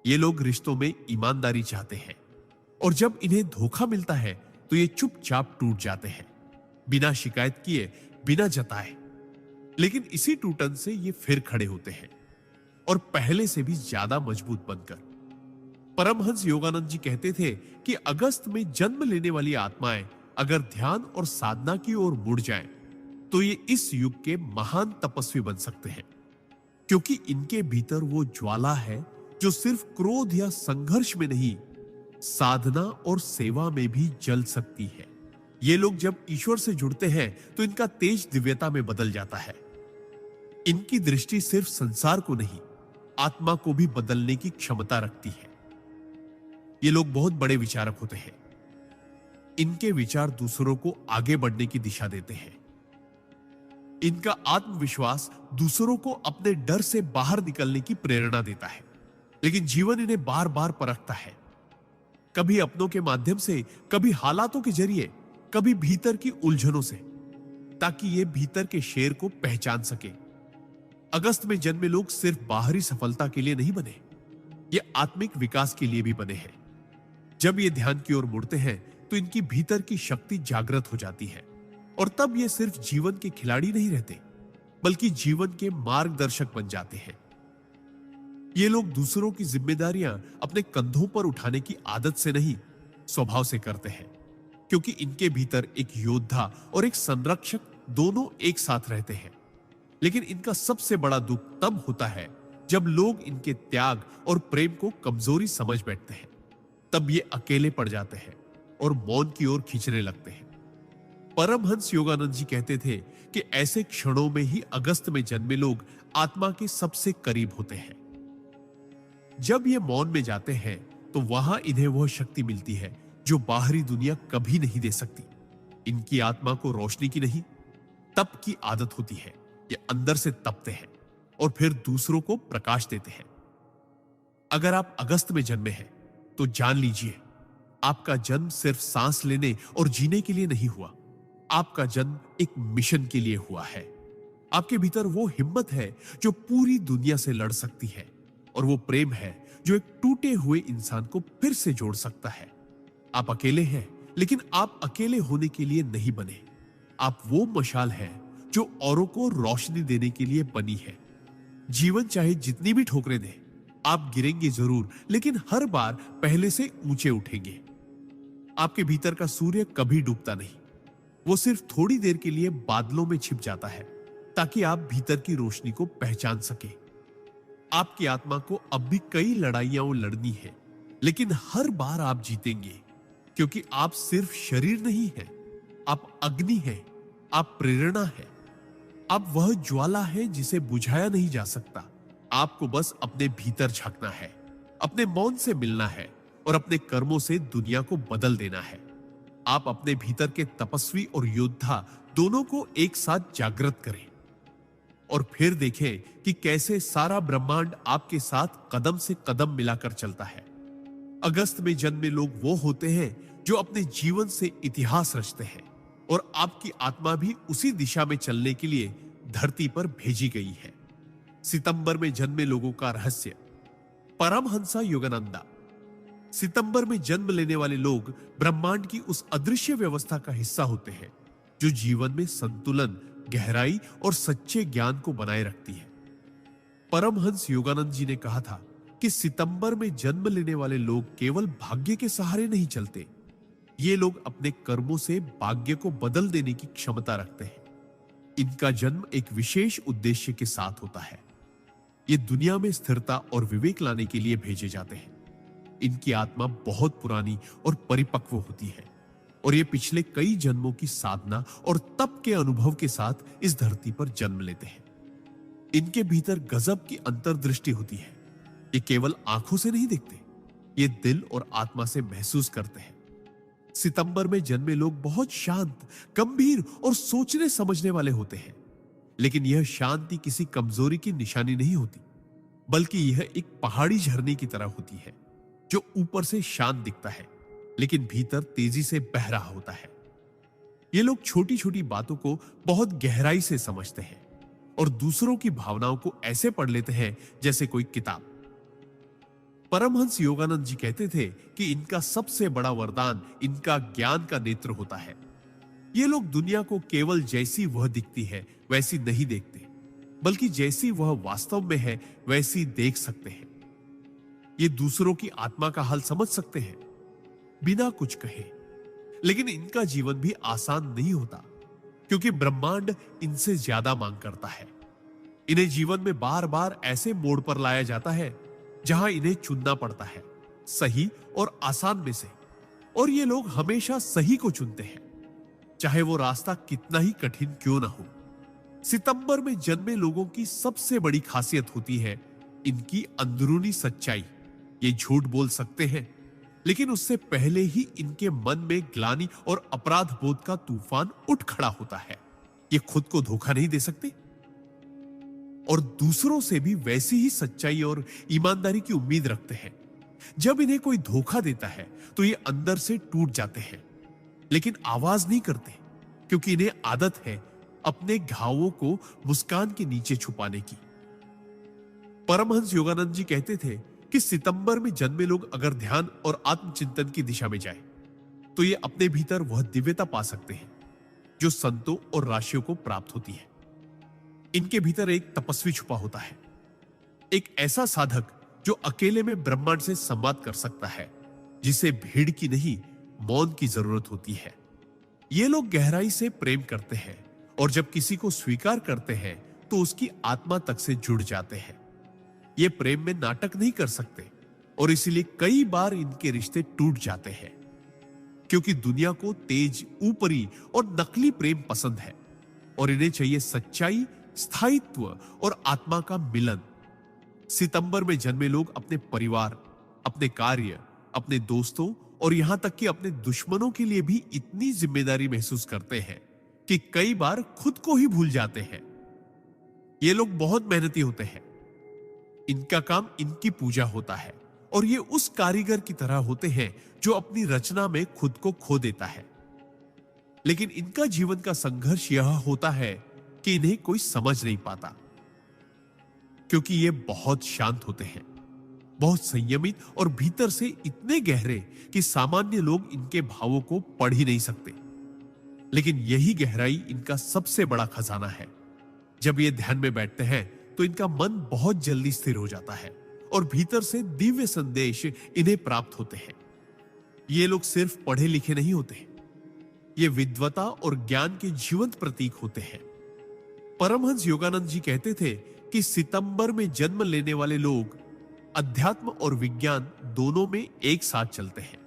ये लोग रिश्तों में ईमानदारी चाहते हैं और जब इन्हें धोखा मिलता है तो ये चुपचाप टूट जाते हैं, बिना शिकायत किए, बिना जताए। लेकिन इसी टूटन से ये फिर खड़े होते हैं और पहले से भी ज्यादा मजबूत बनकर। परमहंस योगानंद जी कहते थे कि अगस्त में जन्म लेने वाली आत्माएं अगर ध्यान और साधना की ओर मुड़ जाएं, तो ये इस युग के महान तपस्वी बन सकते हैं, क्योंकि इनके भीतर वो ज्वाला है जो सिर्फ क्रोध या संघर्ष में नहीं, साधना और सेवा में भी जल सकती है। ये लोग जब ईश्वर से जुड़ते हैं तो इनका तेज दिव्यता में बदल जाता है। इनकी दृष्टि सिर्फ संसार को नहीं, आत्मा को भी बदलने की क्षमता रखती है। ये लोग बहुत बड़े विचारक होते हैं। इनके विचार दूसरों को आगे बढ़ने की दिशा देते हैं। इनका आत्मविश्वास दूसरों को अपने डर से बाहर निकलने की प्रेरणा देता है। लेकिन जीवन इन्हें बार बार परखता है, कभी अपनों के माध्यम से, कभी हालातों के जरिए, कभी भीतर की उलझनों से, ताकि ये भीतर के शेर को पहचान सके। अगस्त में जन्मे लोग सिर्फ बाहरी सफलता के लिए नहीं बने, ये आत्मिक विकास के लिए भी बने हैं। जब ये ध्यान की ओर मुड़ते हैं तो इनकी भीतर की शक्ति जागृत हो जाती है और तब ये सिर्फ जीवन के खिलाड़ी नहीं रहते, बल्कि जीवन के मार्गदर्शक बन जाते हैं। ये लोग दूसरों की जिम्मेदारियां अपने कंधों पर उठाने की आदत से नहीं, स्वभाव से करते हैं, क्योंकि इनके भीतर एक योद्धा और एक संरक्षक दोनों एक साथ रहते हैं। लेकिन इनका सबसे बड़ा दुख तब होता है जब लोग इनके त्याग और प्रेम को कमजोरी समझ बैठते हैं। तब ये अकेले पड़ जाते हैं और मौन की ओर खींचने लगते हैं। परमहंस योगानंद जी कहते थे कि ऐसे क्षणों में ही अगस्त में जन्मे लोग आत्मा के सबसे करीब होते हैं। जब ये मौन में जाते हैं तो वहां इन्हें वह शक्ति मिलती है जो बाहरी दुनिया कभी नहीं दे सकती। इनकी आत्मा को रोशनी की नहीं, तप की आदत होती है। ये अंदर से तपते हैं और फिर दूसरों को प्रकाश देते हैं। अगर आप अगस्त में जन्मे हैं तो जान लीजिए, आपका जन्म सिर्फ सांस लेने और जीने के लिए नहीं हुआ। आपका जन्म एक मिशन के लिए हुआ है। आपके भीतर वो हिम्मत है जो पूरी दुनिया से लड़ सकती है, और वो प्रेम है जो एक टूटे हुए इंसान को फिर से जोड़ सकता है। आप अकेले हैं, लेकिन आप अकेले होने के लिए नहीं बने। आप वो मशाल है जो औरों को रोशनी देने के लिए बनी है। जीवन चाहे जितनी भी ठोकरें दे, आप गिरेंगे जरूर, लेकिन हर बार पहले से ऊंचे उठेंगे। आपके भीतर का सूर्य कभी डूबता नहीं, वो सिर्फ थोड़ी देर के लिए बादलों में छिप जाता है ताकि आप भीतर की रोशनी को पहचान सके। आपकी आत्मा को अब भी कई लड़ाइयां लड़नी है, लेकिन हर बार आप जीतेंगे, क्योंकि आप सिर्फ शरीर नहीं हैं, आप अग्नि हैं, आप प्रेरणा है, आप वह ज्वाला है जिसे बुझाया नहीं जा सकता। आपको बस अपने भीतर झांकना है, अपने मौन से मिलना है और अपने कर्मों से दुनिया को बदल देना है। आप अपने भीतर के तपस्वी और योद्धा दोनों को एक साथ जागृत करें और फिर देखें कि कैसे सारा ब्रह्मांड आपके साथ कदम से कदम मिलाकर चलता है। अगस्त में जन्मे लोग वो होते हैं जो अपने जीवन से इतिहास रचते हैं, और आपकी आत्मा भी उसी दिशा में चलने के लिए धरती पर भेजी गई है। सितंबर में जन्मे लोगों का रहस्य। परमहंसा योगानंदा। सितंबर में जन्म लेने वाले लोग ब्रह्मांड की उस अदृश्य व्यवस्था का हिस्सा होते हैं जो जीवन में संतुलन, गहराई और सच्चे ज्ञान को बनाए रखती है। परमहंस योगानंद जी ने कहा था कि सितंबर में जन्म लेने वाले लोग केवल भाग्य के सहारे नहीं चलते, ये लोग अपने कर्मों से भाग्य को बदल देने की क्षमता रखते हैं। इनका जन्म एक विशेष उद्देश्य के साथ होता है। ये दुनिया में स्थिरता और विवेक लाने के लिए भेजे जाते हैं। इनकी आत्मा बहुत पुरानी और परिपक्व होती है, और ये पिछले कई जन्मों की साधना और तप के अनुभव के साथ इस धरती पर जन्म लेते हैं। इनके भीतर गजब की अंतर्दृष्टि होती है। ये केवल आंखों से नहीं देखते, ये दिल और आत्मा से महसूस करते हैं। सितंबर में जन्मे लोग बहुत शांत, गंभीर और सोचने समझने वाले होते हैं, लेकिन यह शांति किसी कमजोरी की निशानी नहीं होती, बल्कि यह एक पहाड़ी झरने की तरह होती है जो ऊपर से शांत दिखता है लेकिन भीतर तेजी से बह रहा होता है। ये लोग छोटी छोटी बातों को बहुत गहराई से समझते हैं और दूसरों की भावनाओं को ऐसे पढ़ लेते हैं जैसे कोई किताब। परमहंस योगानंद जी कहते थे कि इनका सबसे बड़ा वरदान इनका ज्ञान का नेत्र होता है। ये लोग दुनिया को केवल जैसी वह दिखती है वैसी नहीं देखते, बल्कि जैसी वह वास्तव में है वैसी देख सकते हैं। ये दूसरों की आत्मा का हाल समझ सकते हैं बिना कुछ कहे, लेकिन इनका जीवन भी आसान नहीं होता, क्योंकि ब्रह्मांड इनसे ज्यादा मांग करता है। इन्हें जीवन में बार बार ऐसे मोड़ पर लाया जाता है जहां इन्हें चुनना पड़ता है, सही और आसान में से, और ये लोग हमेशा सही को चुनते हैं, चाहे वो रास्ता कितना ही कठिन क्यों ना हो। सितंबर में जन्मे लोगों की सबसे बड़ी खासियत होती है इनकी अंदरूनी सच्चाई। ये झूठ बोल सकते हैं, लेकिन उससे पहले ही इनके मन में ग्लानि और अपराध बोध का तूफान उठ खड़ा होता है। ये खुद को धोखा नहीं दे सकते और दूसरों से भी वैसी ही सच्चाई और ईमानदारी की उम्मीद रखते हैं। जब इन्हें कोई धोखा देता है तो ये अंदर से टूट जाते हैं, लेकिन आवाज नहीं करते, क्योंकि इन्हें आदत है अपने घावों को मुस्कान के नीचे छुपाने की। परमहंस योगानंद जी कहते थे कि सितंबर में जन्मे लोग अगर ध्यान और आत्मचिंतन की दिशा में जाएं, तो ये अपने भीतर वह दिव्यता पा सकते हैं जो संतों और राशियों को प्राप्त होती है। इनके भीतर एक तपस्वी छुपा होता है, एक ऐसा साधक जो अकेले में ब्रह्मांड से संवाद कर सकता है, जिसे भीड़ की नहीं मौन की जरूरत होती है। ये लोग गहराई से प्रेम करते हैं और जब किसी को स्वीकार करते हैं तो उसकी आत्मा तक से जुड़ जाते हैं। ये प्रेम में नाटक नहीं कर सकते और इसीलिए कई बार इनके रिश्ते टूट जाते हैं, क्योंकि दुनिया को तेज, ऊपरी और नकली प्रेम पसंद है और इन्हें चाहिए सच्चाई, स्थायित्व और आत्मा का मिलन। सितंबर में जन्मे लोग अपने परिवार, अपने कार्य, अपने दोस्तों और यहां तक कि अपने दुश्मनों के लिए भी इतनी जिम्मेदारी महसूस करते हैं कि कई बार खुद को ही भूल जाते हैं। ये लोग बहुत मेहनती होते हैं। इनका काम इनकी पूजा होता है और ये उस कारीगर की तरह होते हैं जो अपनी रचना में खुद को खो देता है। लेकिन इनका जीवन का संघर्ष यह होता है कि इन्हें कोई समझ नहीं पाता, क्योंकि ये बहुत शांत होते हैं, बहुत संयमित और भीतर से इतने गहरे कि सामान्य लोग इनके भावों को पढ़ ही नहीं सकते। लेकिन यही गहराई इनका सबसे बड़ा खजाना है। जब ये ध्यान में बैठते हैं तो इनका मन बहुत जल्दी स्थिर हो जाता है और भीतर से दिव्य संदेश इन्हें प्राप्त होते हैं। ये लोग सिर्फ पढ़े लिखे नहीं होते, ये विद्वता और ज्ञान के जीवंत प्रतीक होते हैं। परमहंस योगानंद जी कहते थे कि सितंबर में जन्म लेने वाले लोग अध्यात्म और विज्ञान दोनों में एक साथ चलते हैं।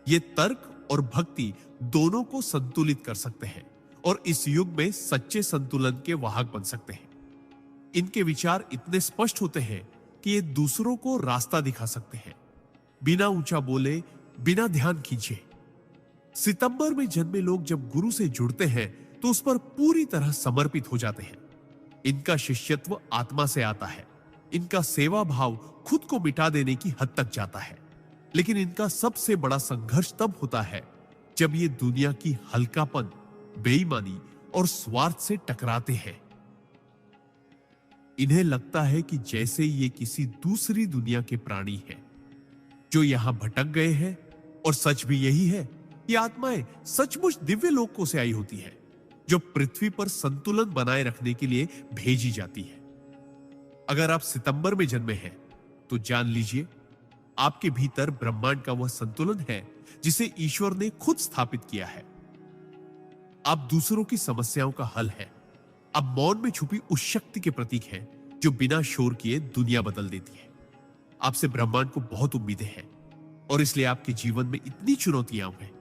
ये तर्क और भक्ति दोनों को संतुलित कर सकते हैं और इस युग में सच्चे संतुलन के वाहक बन सकते हैं। इनके विचार इतने स्पष्ट होते हैं कि ये दूसरों को रास्ता दिखा सकते हैं, बिना ऊंचा बोले, बिना ध्यान खींचे। सितंबर में जन्मे लोग जब गुरु से जुड़ते हैं तो उस पर पूरी तरह समर्पित हो जाते हैं। इनका शिष्यत्व आत्मा से आता है। इनका सेवा भाव खुद को मिटा देने की हद तक जाता है। लेकिन इनका सबसे बड़ा संघर्ष तब होता है जब ये दुनिया की हल्कापन, बेईमानी और स्वार्थ से टकराते हैं। इन्हें लगता है कि जैसे ये किसी दूसरी दुनिया के प्राणी हैं, जो यहां भटक गए हैं, और सच भी यही है कि आत्माएं सचमुच दिव्य लोकों से आई होती है, जो पृथ्वी पर संतुलन बनाए रखने के लिए भेजी जाती है। अगर आप सितंबर में जन्मे हैं तो जान लीजिए, आपके भीतर ब्रह्मांड का वह संतुलन है जिसे ईश्वर ने खुद स्थापित किया है। आप दूसरों की समस्याओं का हल है। आप मौन में छुपी उस शक्ति के प्रतीक हैं जो बिना शोर किए दुनिया बदल देती है। आपसे ब्रह्मांड को बहुत उम्मीदें हैं और इसलिए आपके जीवन में इतनी चुनौतियां हैं।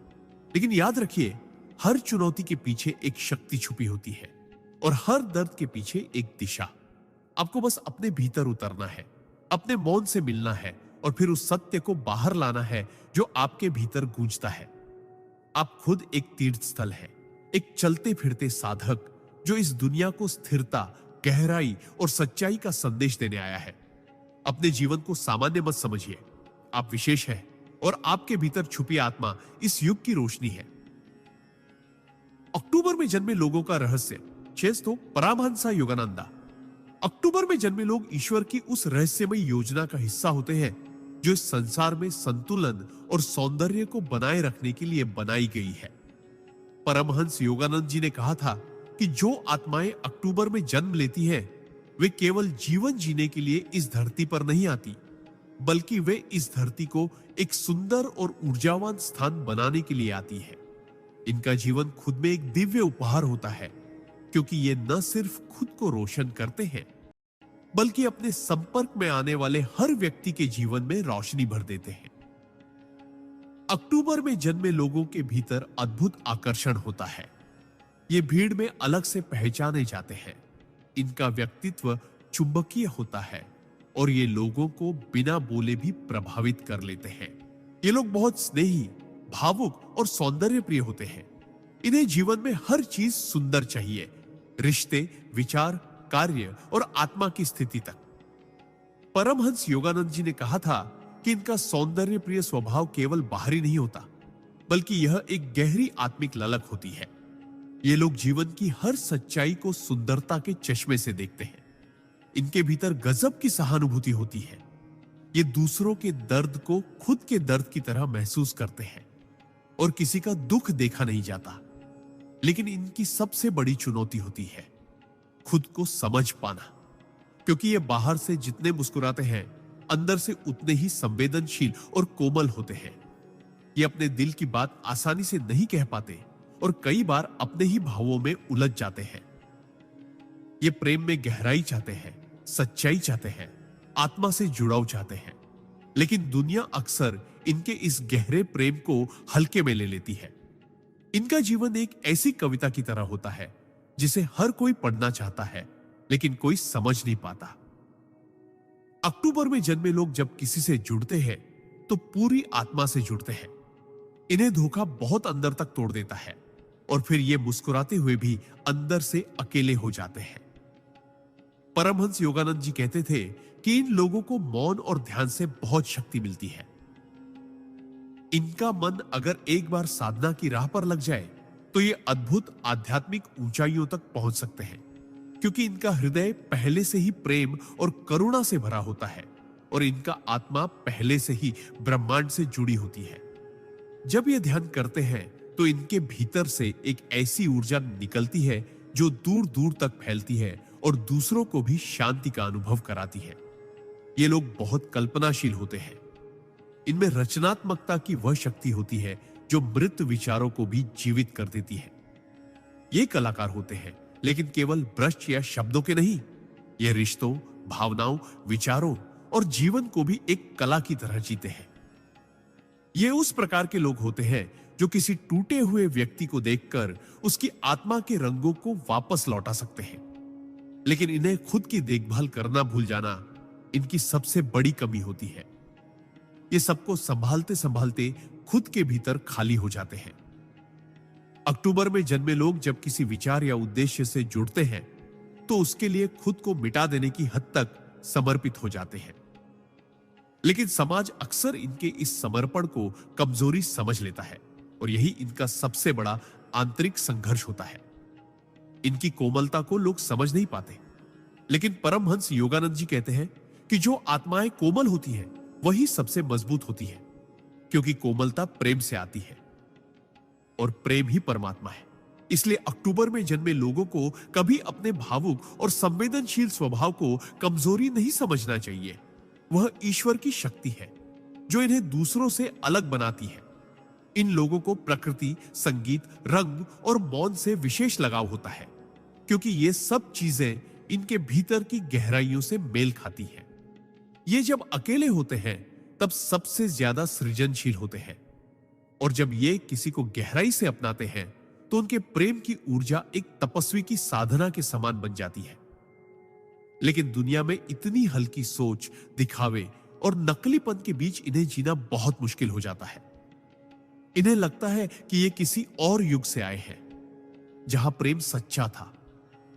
लेकिन याद रखिए, हर चुनौती के पीछे एक शक्ति छुपी होती है और हर दर्द के पीछे एक दिशा। आपको बस अपने भीतर उतरना है, अपने मौन से मिलना है और फिर उस सत्य को बाहर लाना है जो आपके भीतर गूंजता है। आप खुद एक तीर्थ स्थल है, एक चलते फिरते साधक जो इस दुनिया को स्थिरता, गहराई और सच्चाई का संदेश देने आया है। अपने जीवन को सामान्य मत समझिए। आप विशेष हैं और आपके भीतर छुपी आत्मा इस युग की रोशनी है। अक्टूबर में जन्मे लोगों का रहस्य, चेस्तो परमहंसा योगानंदा। अक्टूबर में जन्मे लोग ईश्वर की उस रहस्यमय योजना का हिस्सा होते हैं जो इस संसार में संतुलन और सौंदर्य को बनाए रखने के लिए बनाई गई है। परमहंस योगानंद जी ने कहा था कि जो आत्माएं अक्टूबर में जन्म लेती हैं, वे केवल जीवन जीने के लिए इस धरती पर नहीं आती, बल्कि वे इस धरती को एक सुंदर और ऊर्जावान स्थान बनाने के लिए आती है। इनका जीवन खुद में एक दिव्य उपहार होता है, क्योंकि ये न सिर्फ खुद को रोशन करते हैं, बल्कि अपने संपर्क में आने वाले हर व्यक्ति के जीवन में रोशनी भर देते हैं। अक्टूबर में जन्मे लोगों के भीतर अद्भुत आकर्षण होता है। ये भीड़ में अलग से पहचाने जाते हैं। इनका व्यक्तित्व चुंबकीय होता है और ये लोगों को बिना बोले भी प्रभावित कर लेते हैं। ये लोग बहुत स्नेही, भावुक और सौंदर्य प्रिय होते हैं। इन्हें जीवन में हर चीज सुंदर चाहिए, रिश्ते, विचार, कार्य और आत्मा की स्थिति तक। परमहंस योगानंद जी ने कहा था कि इनका सौंदर्य प्रिय स्वभाव केवल बाहरी नहीं होता, बल्कि यह एक गहरी आत्मिक ललक होती है। ये लोग जीवन की हर सच्चाई को सुंदरता के चश्मे से देखते हैं। इनके भीतर गजब की सहानुभूति होती है। ये दूसरों के दर्द को खुद के दर्द की तरह महसूस करते हैं और किसी का दुख देखा नहीं जाता। लेकिन इनकी सबसे बड़ी चुनौती होती है खुद को समझ पाना, क्योंकि ये बाहर से जितने मुस्कुराते हैं, अंदर से उतने ही संवेदनशील और कोमल होते हैं। ये अपने दिल की बात आसानी से नहीं कह पाते और कई बार अपने ही भावों में उलझ जाते हैं। ये प्रेम में गहराई चाहते हैं, सच्चाई चाहते हैं, आत्मा से जुड़ाव चाहते हैं, लेकिन दुनिया अक्सर इनके इस गहरे प्रेम को हल्के में ले लेती है। इनका जीवन एक ऐसी कविता की तरह होता है जिसे हर कोई पढ़ना चाहता है, लेकिन कोई समझ नहीं पाता। अक्टूबर में जन्मे लोग जब किसी से जुड़ते हैं तो पूरी आत्मा से जुड़ते हैं। इन्हें धोखा बहुत अंदर तक तोड़ देता है और फिर ये मुस्कुराते हुए भी अंदर से अकेले हो जाते हैं। परमहंस योगानंद जी कहते थे कि इन लोगों को मौन और ध्यान से बहुत शक्ति मिलती है। इनका मन अगर एक बार साधना की राह पर लग जाए तो ये अद्भुत आध्यात्मिक ऊंचाइयों तक पहुंच सकते हैं, क्योंकि इनका हृदय पहले से ही प्रेम और करुणा से भरा होता है और इनका आत्मा पहले से ही ब्रह्मांड से जुड़ी होती है। जब ये ध्यान करते हैं तो इनके भीतर से एक ऐसी ऊर्जा निकलती है जो दूर दूर तक फैलती है और दूसरों को भी शांति का अनुभव कराती है। ये लोग बहुत कल्पनाशील होते हैं। इनमें रचनात्मकता की वह शक्ति होती है जो मृत विचारों को भी जीवित कर देती है। ये कलाकार होते हैं, लेकिन केवल ब्रश या शब्दों के नहीं, ये रिश्तों, भावनाओं, विचारों और जीवन को भी एक कला की तरह जीते हैं। ये उस प्रकार के लोग होते हैं जो किसी टूटे हुए व्यक्ति को देखकर उसकी आत्मा के रंगों को वापस लौटा सकते हैं, लेकिन इन्हें खुद की देखभाल करना भूल जाना इनकी सबसे बड़ी कमी होती है। ये सबको संभालते संभालते खुद के भीतर खाली हो जाते हैं। अक्टूबर में जन्मे लोग जब किसी विचार या उद्देश्य से जुड़ते हैं तो उसके लिए खुद को मिटा देने की हद तक समर्पित हो जाते हैं, लेकिन समाज अक्सर इनके इस समर्पण को कमजोरी समझ लेता है और यही इनका सबसे बड़ा आंतरिक संघर्ष होता है। इनकी कोमलता को लोग समझ नहीं पाते, लेकिन परमहंस योगानंद जी कहते हैं कि जो आत्माएं कोमल होती हैं वही सबसे मजबूत होती है, क्योंकि कोमलता प्रेम से आती है और प्रेम ही परमात्मा है। इसलिए अक्टूबर में जन्मे लोगों को कभी अपने भावुक और संवेदनशील स्वभाव को कमजोरी नहीं समझना चाहिए। वह ईश्वर की शक्ति है जो इन्हें दूसरों से अलग बनाती है। इन लोगों को प्रकृति, संगीत, रंग और मौन से विशेष लगाव होता है, क्योंकि ये सब चीजें इनके भीतर की गहराइयों से मेल खाती हैं। ये जब अकेले होते हैं तब सबसे ज्यादा सृजनशील होते हैं, और जब ये किसी को गहराई से अपनाते हैं तो उनके प्रेम की ऊर्जा एक तपस्वी की साधना के समान बन जाती है। लेकिन दुनिया में इतनी हल्की सोच, दिखावे और नकलीपन के बीच इन्हें जीना बहुत मुश्किल हो जाता है। इन्हें लगता है कि ये किसी और युग से आए हैं, जहां प्रेम सच्चा था,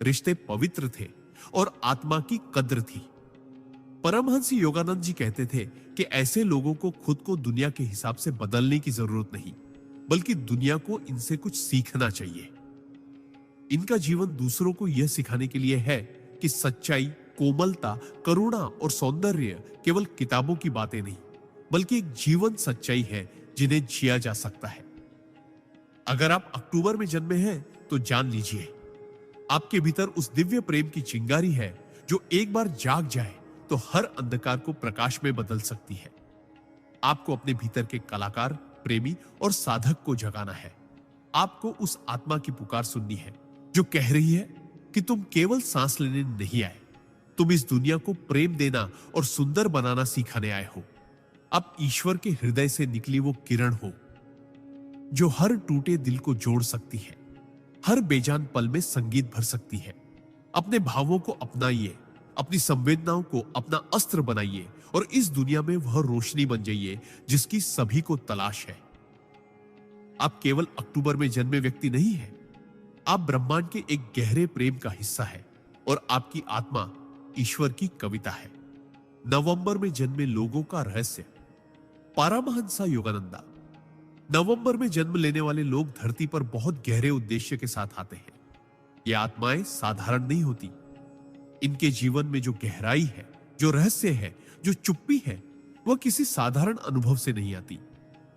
रिश्ते पवित्र थे और आत्मा की कद्र थी। परमहंस योगानंद जी कहते थे कि ऐसे लोगों को खुद को दुनिया के हिसाब से बदलने की जरूरत नहीं, बल्कि दुनिया को इनसे कुछ सीखना चाहिए। इनका जीवन दूसरों को यह सिखाने के लिए है कि सच्चाई, कोमलता, करुणा और सौंदर्य केवल किताबों की बातें नहीं, बल्कि एक जीवन सच्चाई है जिन्हें जिया जा सकता है। अगर आप अक्टूबर में जन्मे हैं तो जान लीजिए, आपके भीतर उस दिव्य प्रेम की चिंगारी है जो एक बार जाग जाए तो हर अंधकार को प्रकाश में बदल सकती है। आपको अपने भीतर के कलाकार, प्रेमी और साधक को जगाना है। आपको उस आत्मा की पुकार सुननी है जो कह रही है कि तुम केवल सांस लेने नहीं आए, तुम इस दुनिया को प्रेम देना और सुंदर बनाना सिखाने आए हो। आप ईश्वर के हृदय से निकली वो किरण हो जो हर टूटे दिल को जोड़ सकती है, हर बेजान पल में संगीत भर सकती है। अपने भावों को अपनाइए, अपनी संवेदनाओं को अपना अस्त्र बनाइए और इस दुनिया में वह रोशनी बन जाइए जिसकी सभी को तलाश है। आप केवल अक्टूबर में जन्मे व्यक्ति नहीं हैं, आप ब्रह्मांड के एक गहरे प्रेम का हिस्सा है और आपकी आत्मा ईश्वर की कविता है। नवंबर में जन्मे लोगों का रहस्य। पारमहंसा योगानंदा। नवंबर में जन्म लेने वाले लोग धरती पर बहुत गहरे उद्देश्य के साथ आते हैं। ये आत्माएं साधारण नहीं होती। इनके जीवन में जो गहराई है, जो रहस्य है, जो चुप्पी है, वह किसी साधारण अनुभव से नहीं आती,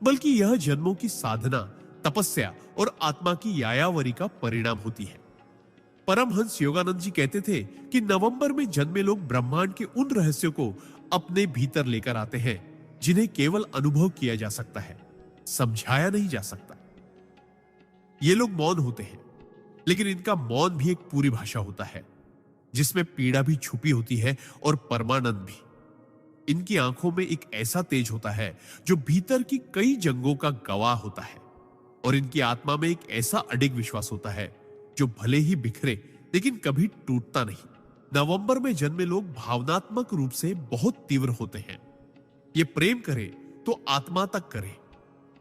बल्कि यह जन्मों की साधना, तपस्या और आत्मा की यायावरी का परिणाम होती है। परमहंस योगानंद जी कहते थे कि नवंबर में जन्मे लोग ब्रह्मांड के उन रहस्यों को अपने भीतर लेकर आते हैं जिन्हें केवल अनुभव किया जा सकता है, समझाया नहीं जा सकता। ये लोग मौन होते हैं, लेकिन इनका मौन भी एक पूरी भाषा होता है जिसमें पीड़ा भी छुपी होती है और परमानंद भी। इनकी आंखों में एक ऐसा तेज होता है जो भीतर की कई जंगों का गवाह होता है, और इनकी आत्मा में एक ऐसा अडिग विश्वास होता है जो भले ही बिखरे लेकिन कभी टूटता नहीं। नवंबर में जन्मे लोग भावनात्मक रूप से बहुत तीव्र होते हैं। ये प्रेम करे तो आत्मा तक करे,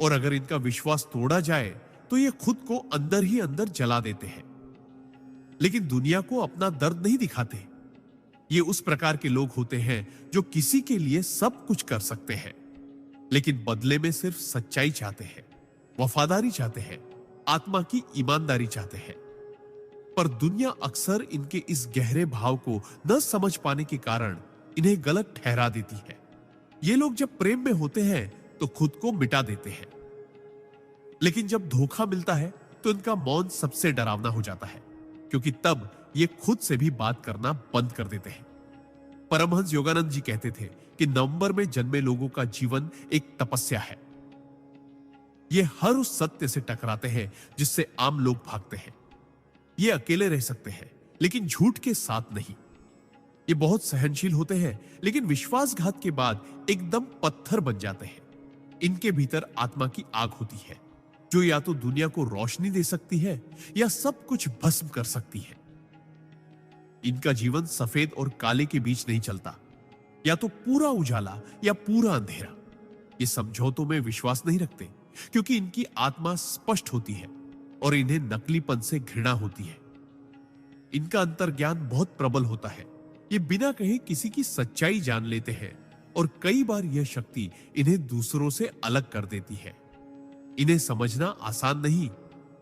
और अगर इनका विश्वास तोड़ा जाए तो ये खुद को अंदर ही अंदर जला देते हैं। लेकिन दुनिया को अपना दर्द नहीं दिखाते। ये उस प्रकार के लोग होते हैं जो किसी के लिए सब कुछ कर सकते हैं, लेकिन बदले में सिर्फ सच्चाई चाहते हैं, वफादारी चाहते हैं, आत्मा की ईमानदारी चाहते हैं। पर दुनिया अक्सर इनके इस गहरे भाव को न समझ पाने के कारण इन्हें गलत ठहरा देती है। ये लोग जब प्रेम में होते हैं तो खुद को मिटा देते हैं, लेकिन जब धोखा मिलता है तो इनका मौन सबसे डरावना हो जाता है, क्योंकि तब ये खुद से भी बात करना बंद कर देते हैं। परमहंस योगानंद जी कहते थे कि नवंबर में जन्मे लोगों का जीवन एक तपस्या है। ये हर उस सत्य से टकराते हैं जिससे आम लोग भागते हैं। ये अकेले रह सकते हैं, लेकिन झूठ के साथ नहीं। ये बहुत सहनशील होते हैं, लेकिन विश्वासघात के बाद एकदम पत्थर बन जाते हैं। इनके भीतर आत्मा की आग होती है जो या तो दुनिया को रोशनी दे सकती है या सब कुछ भस्म कर सकती है। इनका जीवन सफेद और काले के बीच नहीं चलता, या तो पूरा उजाला या पूरा अंधेरा। ये समझौतों में विश्वास नहीं रखते, क्योंकि इनकी आत्मा स्पष्ट होती है और इन्हें नकलीपन से घृणा होती है। इनका अंतर्ज्ञान बहुत प्रबल होता है। ये बिना कहे किसी की सच्चाई जान लेते हैं, और कई बार यह शक्ति इन्हें दूसरों से अलग कर देती है। इन्हें समझना आसान नहीं,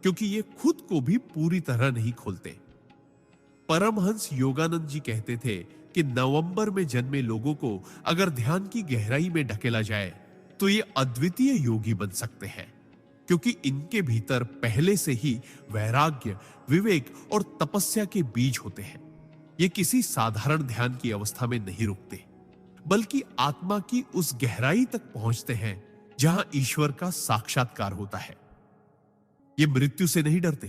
क्योंकि ये खुद को भी पूरी तरह नहीं खोलते। परमहंस योगानंद जी कहते थे कि नवंबर में जन्मे लोगों को अगर ध्यान की गहराई में ढकेला जाए तो ये अद्वितीय योगी बन सकते हैं, क्योंकि इनके भीतर पहले से ही वैराग्य, विवेक और तपस्या के बीज होते हैं। ये किसी साधारण ध्यान की अवस्था में नहीं रुकते, बल्कि आत्मा की उस गहराई तक पहुंचते हैं जहां ईश्वर का साक्षात्कार होता है। ये मृत्यु से नहीं डरते,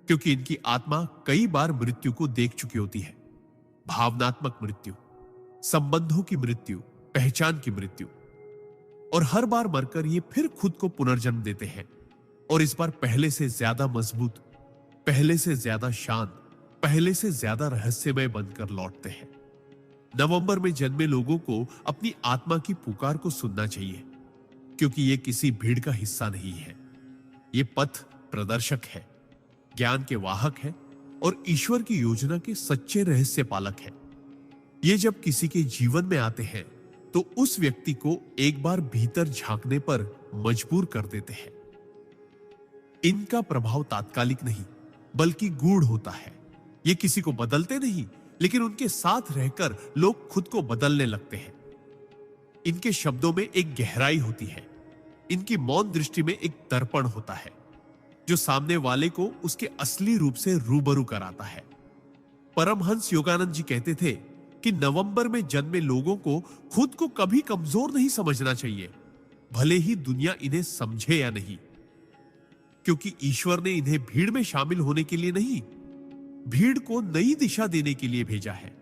क्योंकि इनकी आत्मा कई बार मृत्यु को देख चुकी होती है। भावनात्मक मृत्यु, संबंधों की मृत्यु, पहचान की मृत्यु, और हर बार मरकर ये फिर खुद को पुनर्जन्म देते हैं, और इस बार पहले से ज्यादा मजबूत, पहले से ज्यादा शांत, पहले से ज्यादा रहस्यमय बनकर लौटते हैं। नवंबर में जन्मे लोगों को अपनी आत्मा की पुकार को सुनना चाहिए, क्योंकि ये किसी भीड़ का हिस्सा नहीं है। ये पथ प्रदर्शक है, ज्ञान के वाहक है, और ईश्वर की योजना के सच्चे रहस्य पालक है। ये जब किसी के जीवन में आते हैं तो उस व्यक्ति को एक बार भीतर झांकने पर मजबूर कर देते हैं। इनका प्रभाव तात्कालिक नहीं, बल्कि गूढ़ होता है। ये किसी को बदलते नहीं, लेकिन उनके साथ रहकर लोग खुद को बदलने लगते हैं। इनके शब्दों में एक गहराई होती है। इनकी मौन दृष्टि में एक दर्पण होता है जो सामने वाले को उसके असली रूप से रूबरू कराता है। परमहंस योगानंद जी कहते थे कि नवंबर में जन्मे लोगों को खुद को कभी कमजोर नहीं समझना चाहिए, भले ही दुनिया इन्हें समझे या नहीं, क्योंकि ईश्वर ने इन्हें भीड़ में शामिल होने के लिए नहीं, भीड़ को नई दिशा देने के लिए भेजा है।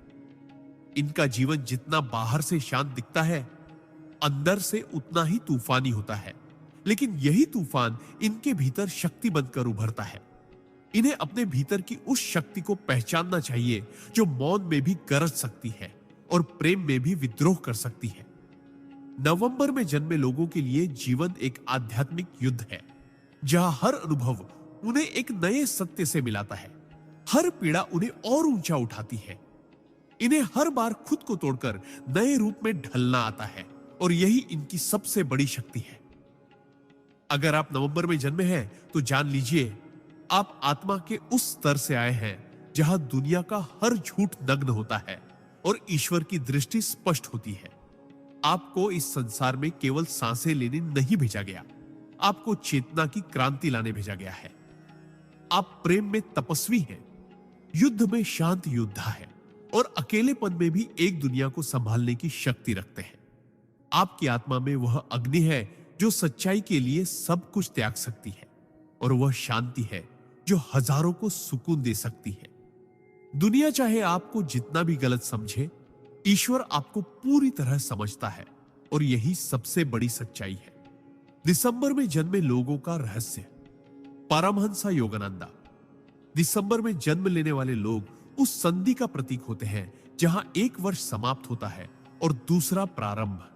इनका जीवन जितना बाहर से शांत दिखता है, अंदर से उतना ही तूफानी होता है। लेकिन यही तूफान इनके भीतर शक्ति बनकर उभरता है। इन्हें अपने भीतर की उस शक्ति को पहचानना चाहिए जो मौन में भी गरज सकती है और प्रेम में भी विद्रोह कर सकती है। नवंबर में जन्मे लोगों के लिए जीवन एक आध्यात्मिक युद्ध है, जहां हर अनुभव उन्हें एक नए सत्य से मिलाता है। हर पीड़ा उन्हें और ऊंचा उठाती है। इन्हें हर बार खुद को तोड़कर नए रूप में ढलना आता है, और यही इनकी सबसे बड़ी शक्ति है। अगर आप नवंबर में जन्मे हैं तो जान लीजिए, आप आत्मा के उस स्तर से आए हैं जहां दुनिया का हर झूठ नग्न होता है और ईश्वर की दृष्टि स्पष्ट होती है। आपको इस संसार में केवल सांसें लेने नहीं भेजा गया, आपको चेतना की क्रांति लाने भेजा गया है। आप प्रेम में तपस्वी हैं, युद्ध में शांत योद्धा है और अकेलेपन में भी एक दुनिया को संभालने की शक्ति रखते हैं। आपकी आत्मा में वह अग्नि है जो सच्चाई के लिए सब कुछ त्याग सकती है, और वह शांति है जो हजारों को सुकून दे सकती है। दुनिया चाहे आपको जितना भी गलत समझे, ईश्वर आपको पूरी तरह समझता है, और यही सबसे बड़ी सच्चाई है। दिसंबर में जन्मे लोगों का रहस्य। परमहंस योगानंदा। दिसंबर में जन्म लेने वाले लोग उस संधि का प्रतीक होते हैं जहां एक वर्ष समाप्त होता है और दूसरा प्रारंभ।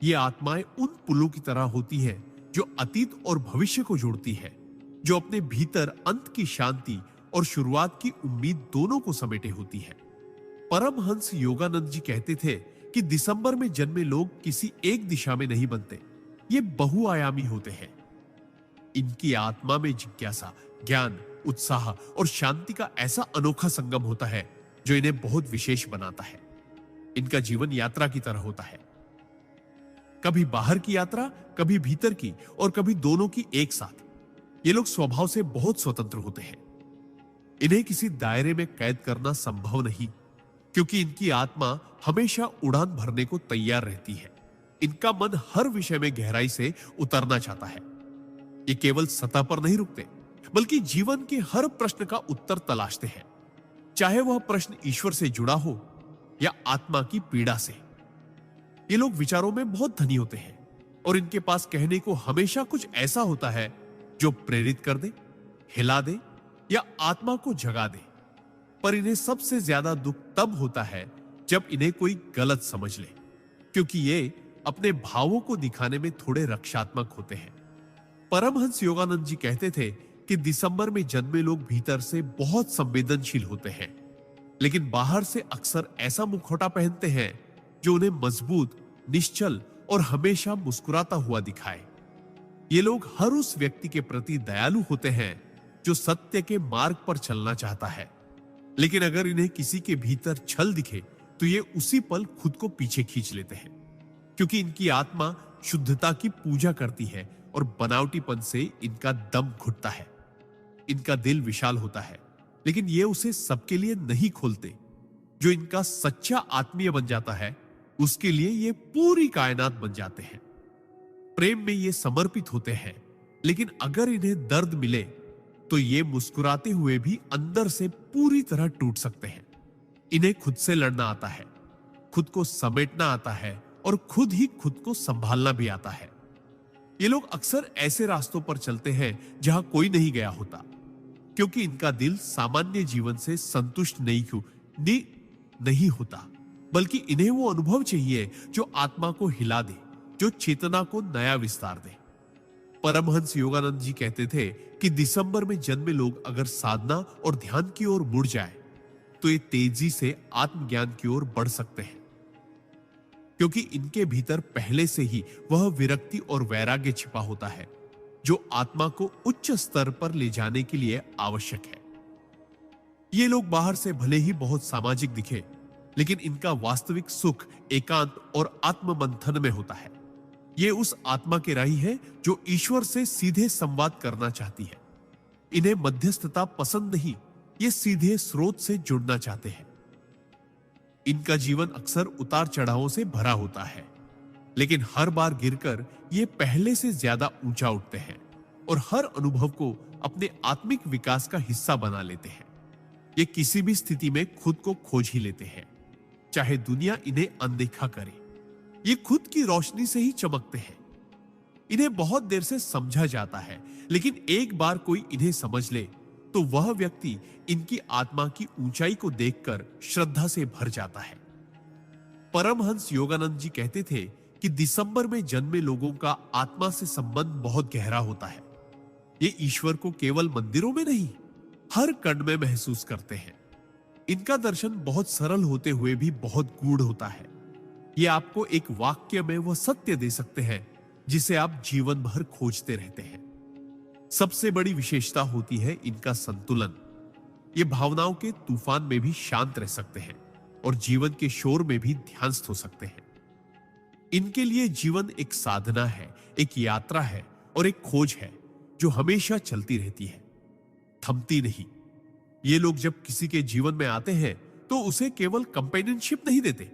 ये आत्माएं उन पुलों की तरह होती हैं जो अतीत और भविष्य को जोड़ती है, जो अपने भीतर अंत की शांति और शुरुआत की उम्मीद दोनों को समेटे होती है। परमहंस योगानंद जी कहते थे कि दिसंबर में जन्मे लोग किसी एक दिशा में नहीं बनते, ये बहुआयामी होते हैं। इनकी आत्मा में जिज्ञासा, ज्ञान, उत्साह और शांति का ऐसा अनोखा संगम होता है जो इन्हें बहुत विशेष बनाता है। इनका जीवन यात्रा की तरह होता है, कभी बाहर की यात्रा, कभी भीतर की, और कभी दोनों की एक साथ। ये लोग स्वभाव से बहुत स्वतंत्र होते हैं। इन्हें किसी दायरे में कैद करना संभव नहीं, क्योंकि इनकी आत्मा हमेशा उड़ान भरने को तैयार रहती है। इनका मन हर विषय में गहराई से उतरना चाहता है। ये केवल सतह पर नहीं रुकते, बल्कि जीवन के हर प्रश्न का उत्तर तलाशते हैं, चाहे वह प्रश्न ईश्वर से जुड़ा हो या आत्मा की पीड़ा से। ये लोग विचारों में बहुत धनी होते हैं, और इनके पास कहने को हमेशा कुछ ऐसा होता है जो प्रेरित कर दे, हिला दे या आत्मा को जगा दे। पर इन्हें सबसे ज्यादा दुख तब होता है जब इन्हें कोई गलत समझ ले, क्योंकि ये अपने भावों को दिखाने में थोड़े रक्षात्मक होते हैं। परमहंस योगानंद जी कहते थे कि दिसंबर में जन्मे लोग भीतर से बहुत संवेदनशील होते हैं, लेकिन बाहर से अक्सर ऐसा मुखौटा पहनते हैं जो उन्हें मजबूत, निश्चल और हमेशा मुस्कुराता हुआ दिखाए। ये लोग हर उस व्यक्ति के प्रति दयालु होते हैं जो सत्य के मार्ग पर चलना चाहता है, लेकिन अगर इन्हें किसी के भीतर छल दिखे तो ये उसी पल खुद को पीछे खींच लेते हैं, क्योंकि इनकी आत्मा शुद्धता की पूजा करती है और बनावटीपन से इनका दम घुटता है। इनका दिल विशाल होता है, लेकिन ये उसे सबके लिए नहीं खोलते। जो इनका सच्चा आत्मीय बन जाता है, उसके लिए ये पूरी कायनात बन जाते हैं। प्रेम में ये समर्पित होते हैं, लेकिन अगर इन्हें दर्द मिले तो ये मुस्कुराते हुए भी अंदर से पूरी तरह टूट सकते हैं। इन्हें खुद से लड़ना आता है, खुद को समेटना आता है और खुद ही खुद को संभालना भी आता है। ये लोग अक्सर ऐसे रास्तों पर चलते हैं जहां कोई नहीं गया होता, क्योंकि इनका दिल सामान्य जीवन से संतुष्ट नहीं होता, बल्कि इन्हें वो अनुभव चाहिए जो आत्मा को हिला दे, जो चेतना को नया विस्तार दे। परमहंस योगानंद जी कहते थे कि दिसंबर में जन्मे लोग अगर साधना और ध्यान की ओर मुड़ जाए तो ये तेजी से आत्मज्ञान की ओर बढ़ सकते हैं, क्योंकि इनके भीतर पहले से ही वह विरक्ति और वैराग्य छिपा होता है जो आत्मा को उच्च स्तर पर ले जाने के लिए आवश्यक है। ये लोग बाहर से भले ही बहुत सामाजिक दिखे, लेकिन इनका वास्तविक सुख एकांत और आत्ममंथन में होता है। ये उस आत्मा के राही है जो ईश्वर से सीधे संवाद करना चाहती है। इन्हें मध्यस्थता पसंद नहीं, ये सीधे स्रोत से जुड़ना चाहते हैं। इनका जीवन अक्सर उतार चढ़ावों से भरा होता है, लेकिन हर बार गिरकर ये पहले से ज्यादा ऊंचा उठते हैं और हर अनुभव को अपने आत्मिक विकास का हिस्सा बना लेते हैं। ये किसी भी स्थिति में खुद को खोज ही लेते हैं, चाहे दुनिया इन्हें अनदेखा करे। ये खुद की रोशनी से ही चमकते हैं। इन्हें बहुत देर से समझा जाता है, लेकिन एक बार कोई इन्हें समझ ले तो वह व्यक्ति इनकी आत्मा की ऊंचाई को देखकर श्रद्धा से भर जाता है। परमहंस योगानंद जी कहते थे कि दिसंबर में जन्मे लोगों का आत्मा से संबंध बहुत गहरा होता है। ये ईश्वर को केवल मंदिरों में नहीं, हर कण में महसूस करते हैं। इनका दर्शन बहुत सरल होते हुए भी बहुत गूढ़ होता है। ये आपको एक वाक्य में वह सत्य दे सकते हैं जिसे आप जीवन भर खोजते रहते हैं। सबसे बड़ी विशेषता होती है इनका संतुलन। ये भावनाओं के तूफान में भी शांत रह सकते हैं और जीवन के शोर में भी ध्यानस्थ हो सकते हैं। इनके लिए जीवन एक साधना है, एक यात्रा है और एक खोज है जो हमेशा चलती रहती है, थमती नहीं। ये लोग जब किसी के जीवन में आते हैं तो उसे केवल कंपेनियनशिप नहीं देते,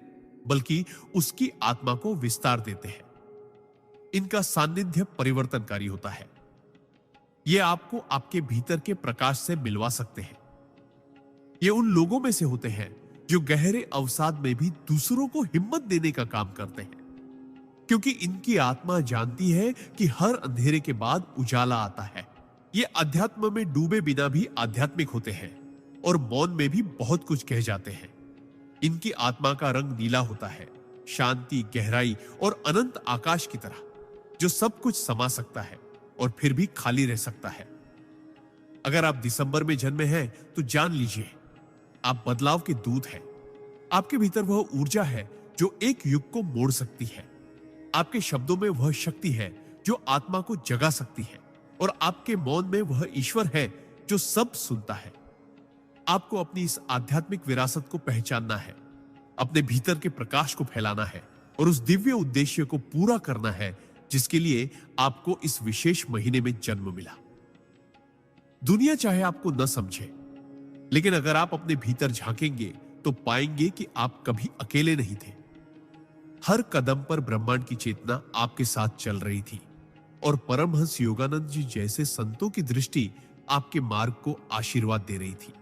बल्कि उसकी आत्मा को विस्तार देते हैं। इनका सानिध्य परिवर्तनकारी होता है। ये आपको आपके भीतर के प्रकाश से मिलवा सकते हैं। ये उन लोगों में से होते हैं जो गहरे अवसाद में भी दूसरों को हिम्मत देने का काम करते हैं, क्योंकि इनकी आत्मा जानती है कि हर अंधेरे के बाद उजाला आता है। ये अध्यात्म में डूबे बिना भी आध्यात्मिक होते हैं और मौन में भी बहुत कुछ कह जाते हैं। इनकी आत्मा का रंग नीला होता है, शांति, गहराई और अनंत आकाश की तरह, जो सब कुछ समा सकता है और फिर भी खाली रह सकता है। अगर आप दिसंबर में जन्मे हैं तो जान लीजिए, आप बदलाव के दूत हैं। आपके भीतर वह ऊर्जा है जो एक युग को मोड़ सकती है। आपके शब्दों में वह शक्ति है जो आत्मा को जगा सकती है, और आपके मौन में वह ईश्वर है जो सब सुनता है। आपको अपनी इस आध्यात्मिक विरासत को पहचानना है, अपने भीतर के प्रकाश को फैलाना है और उस दिव्य उद्देश्य को पूरा करना है जिसके लिए आपको इस विशेष महीने में जन्म मिला। दुनिया चाहे आपको न समझे, लेकिन अगर आप अपने भीतर झांकेंगे तो पाएंगे कि आप कभी अकेले नहीं थे। हर कदम पर ब्रह्मांड की चेतना आपके साथ चल रही थी, और परमहंस योगानंद जी जैसे संतों की दृष्टि आपके मार्ग को आशीर्वाद दे रही थी।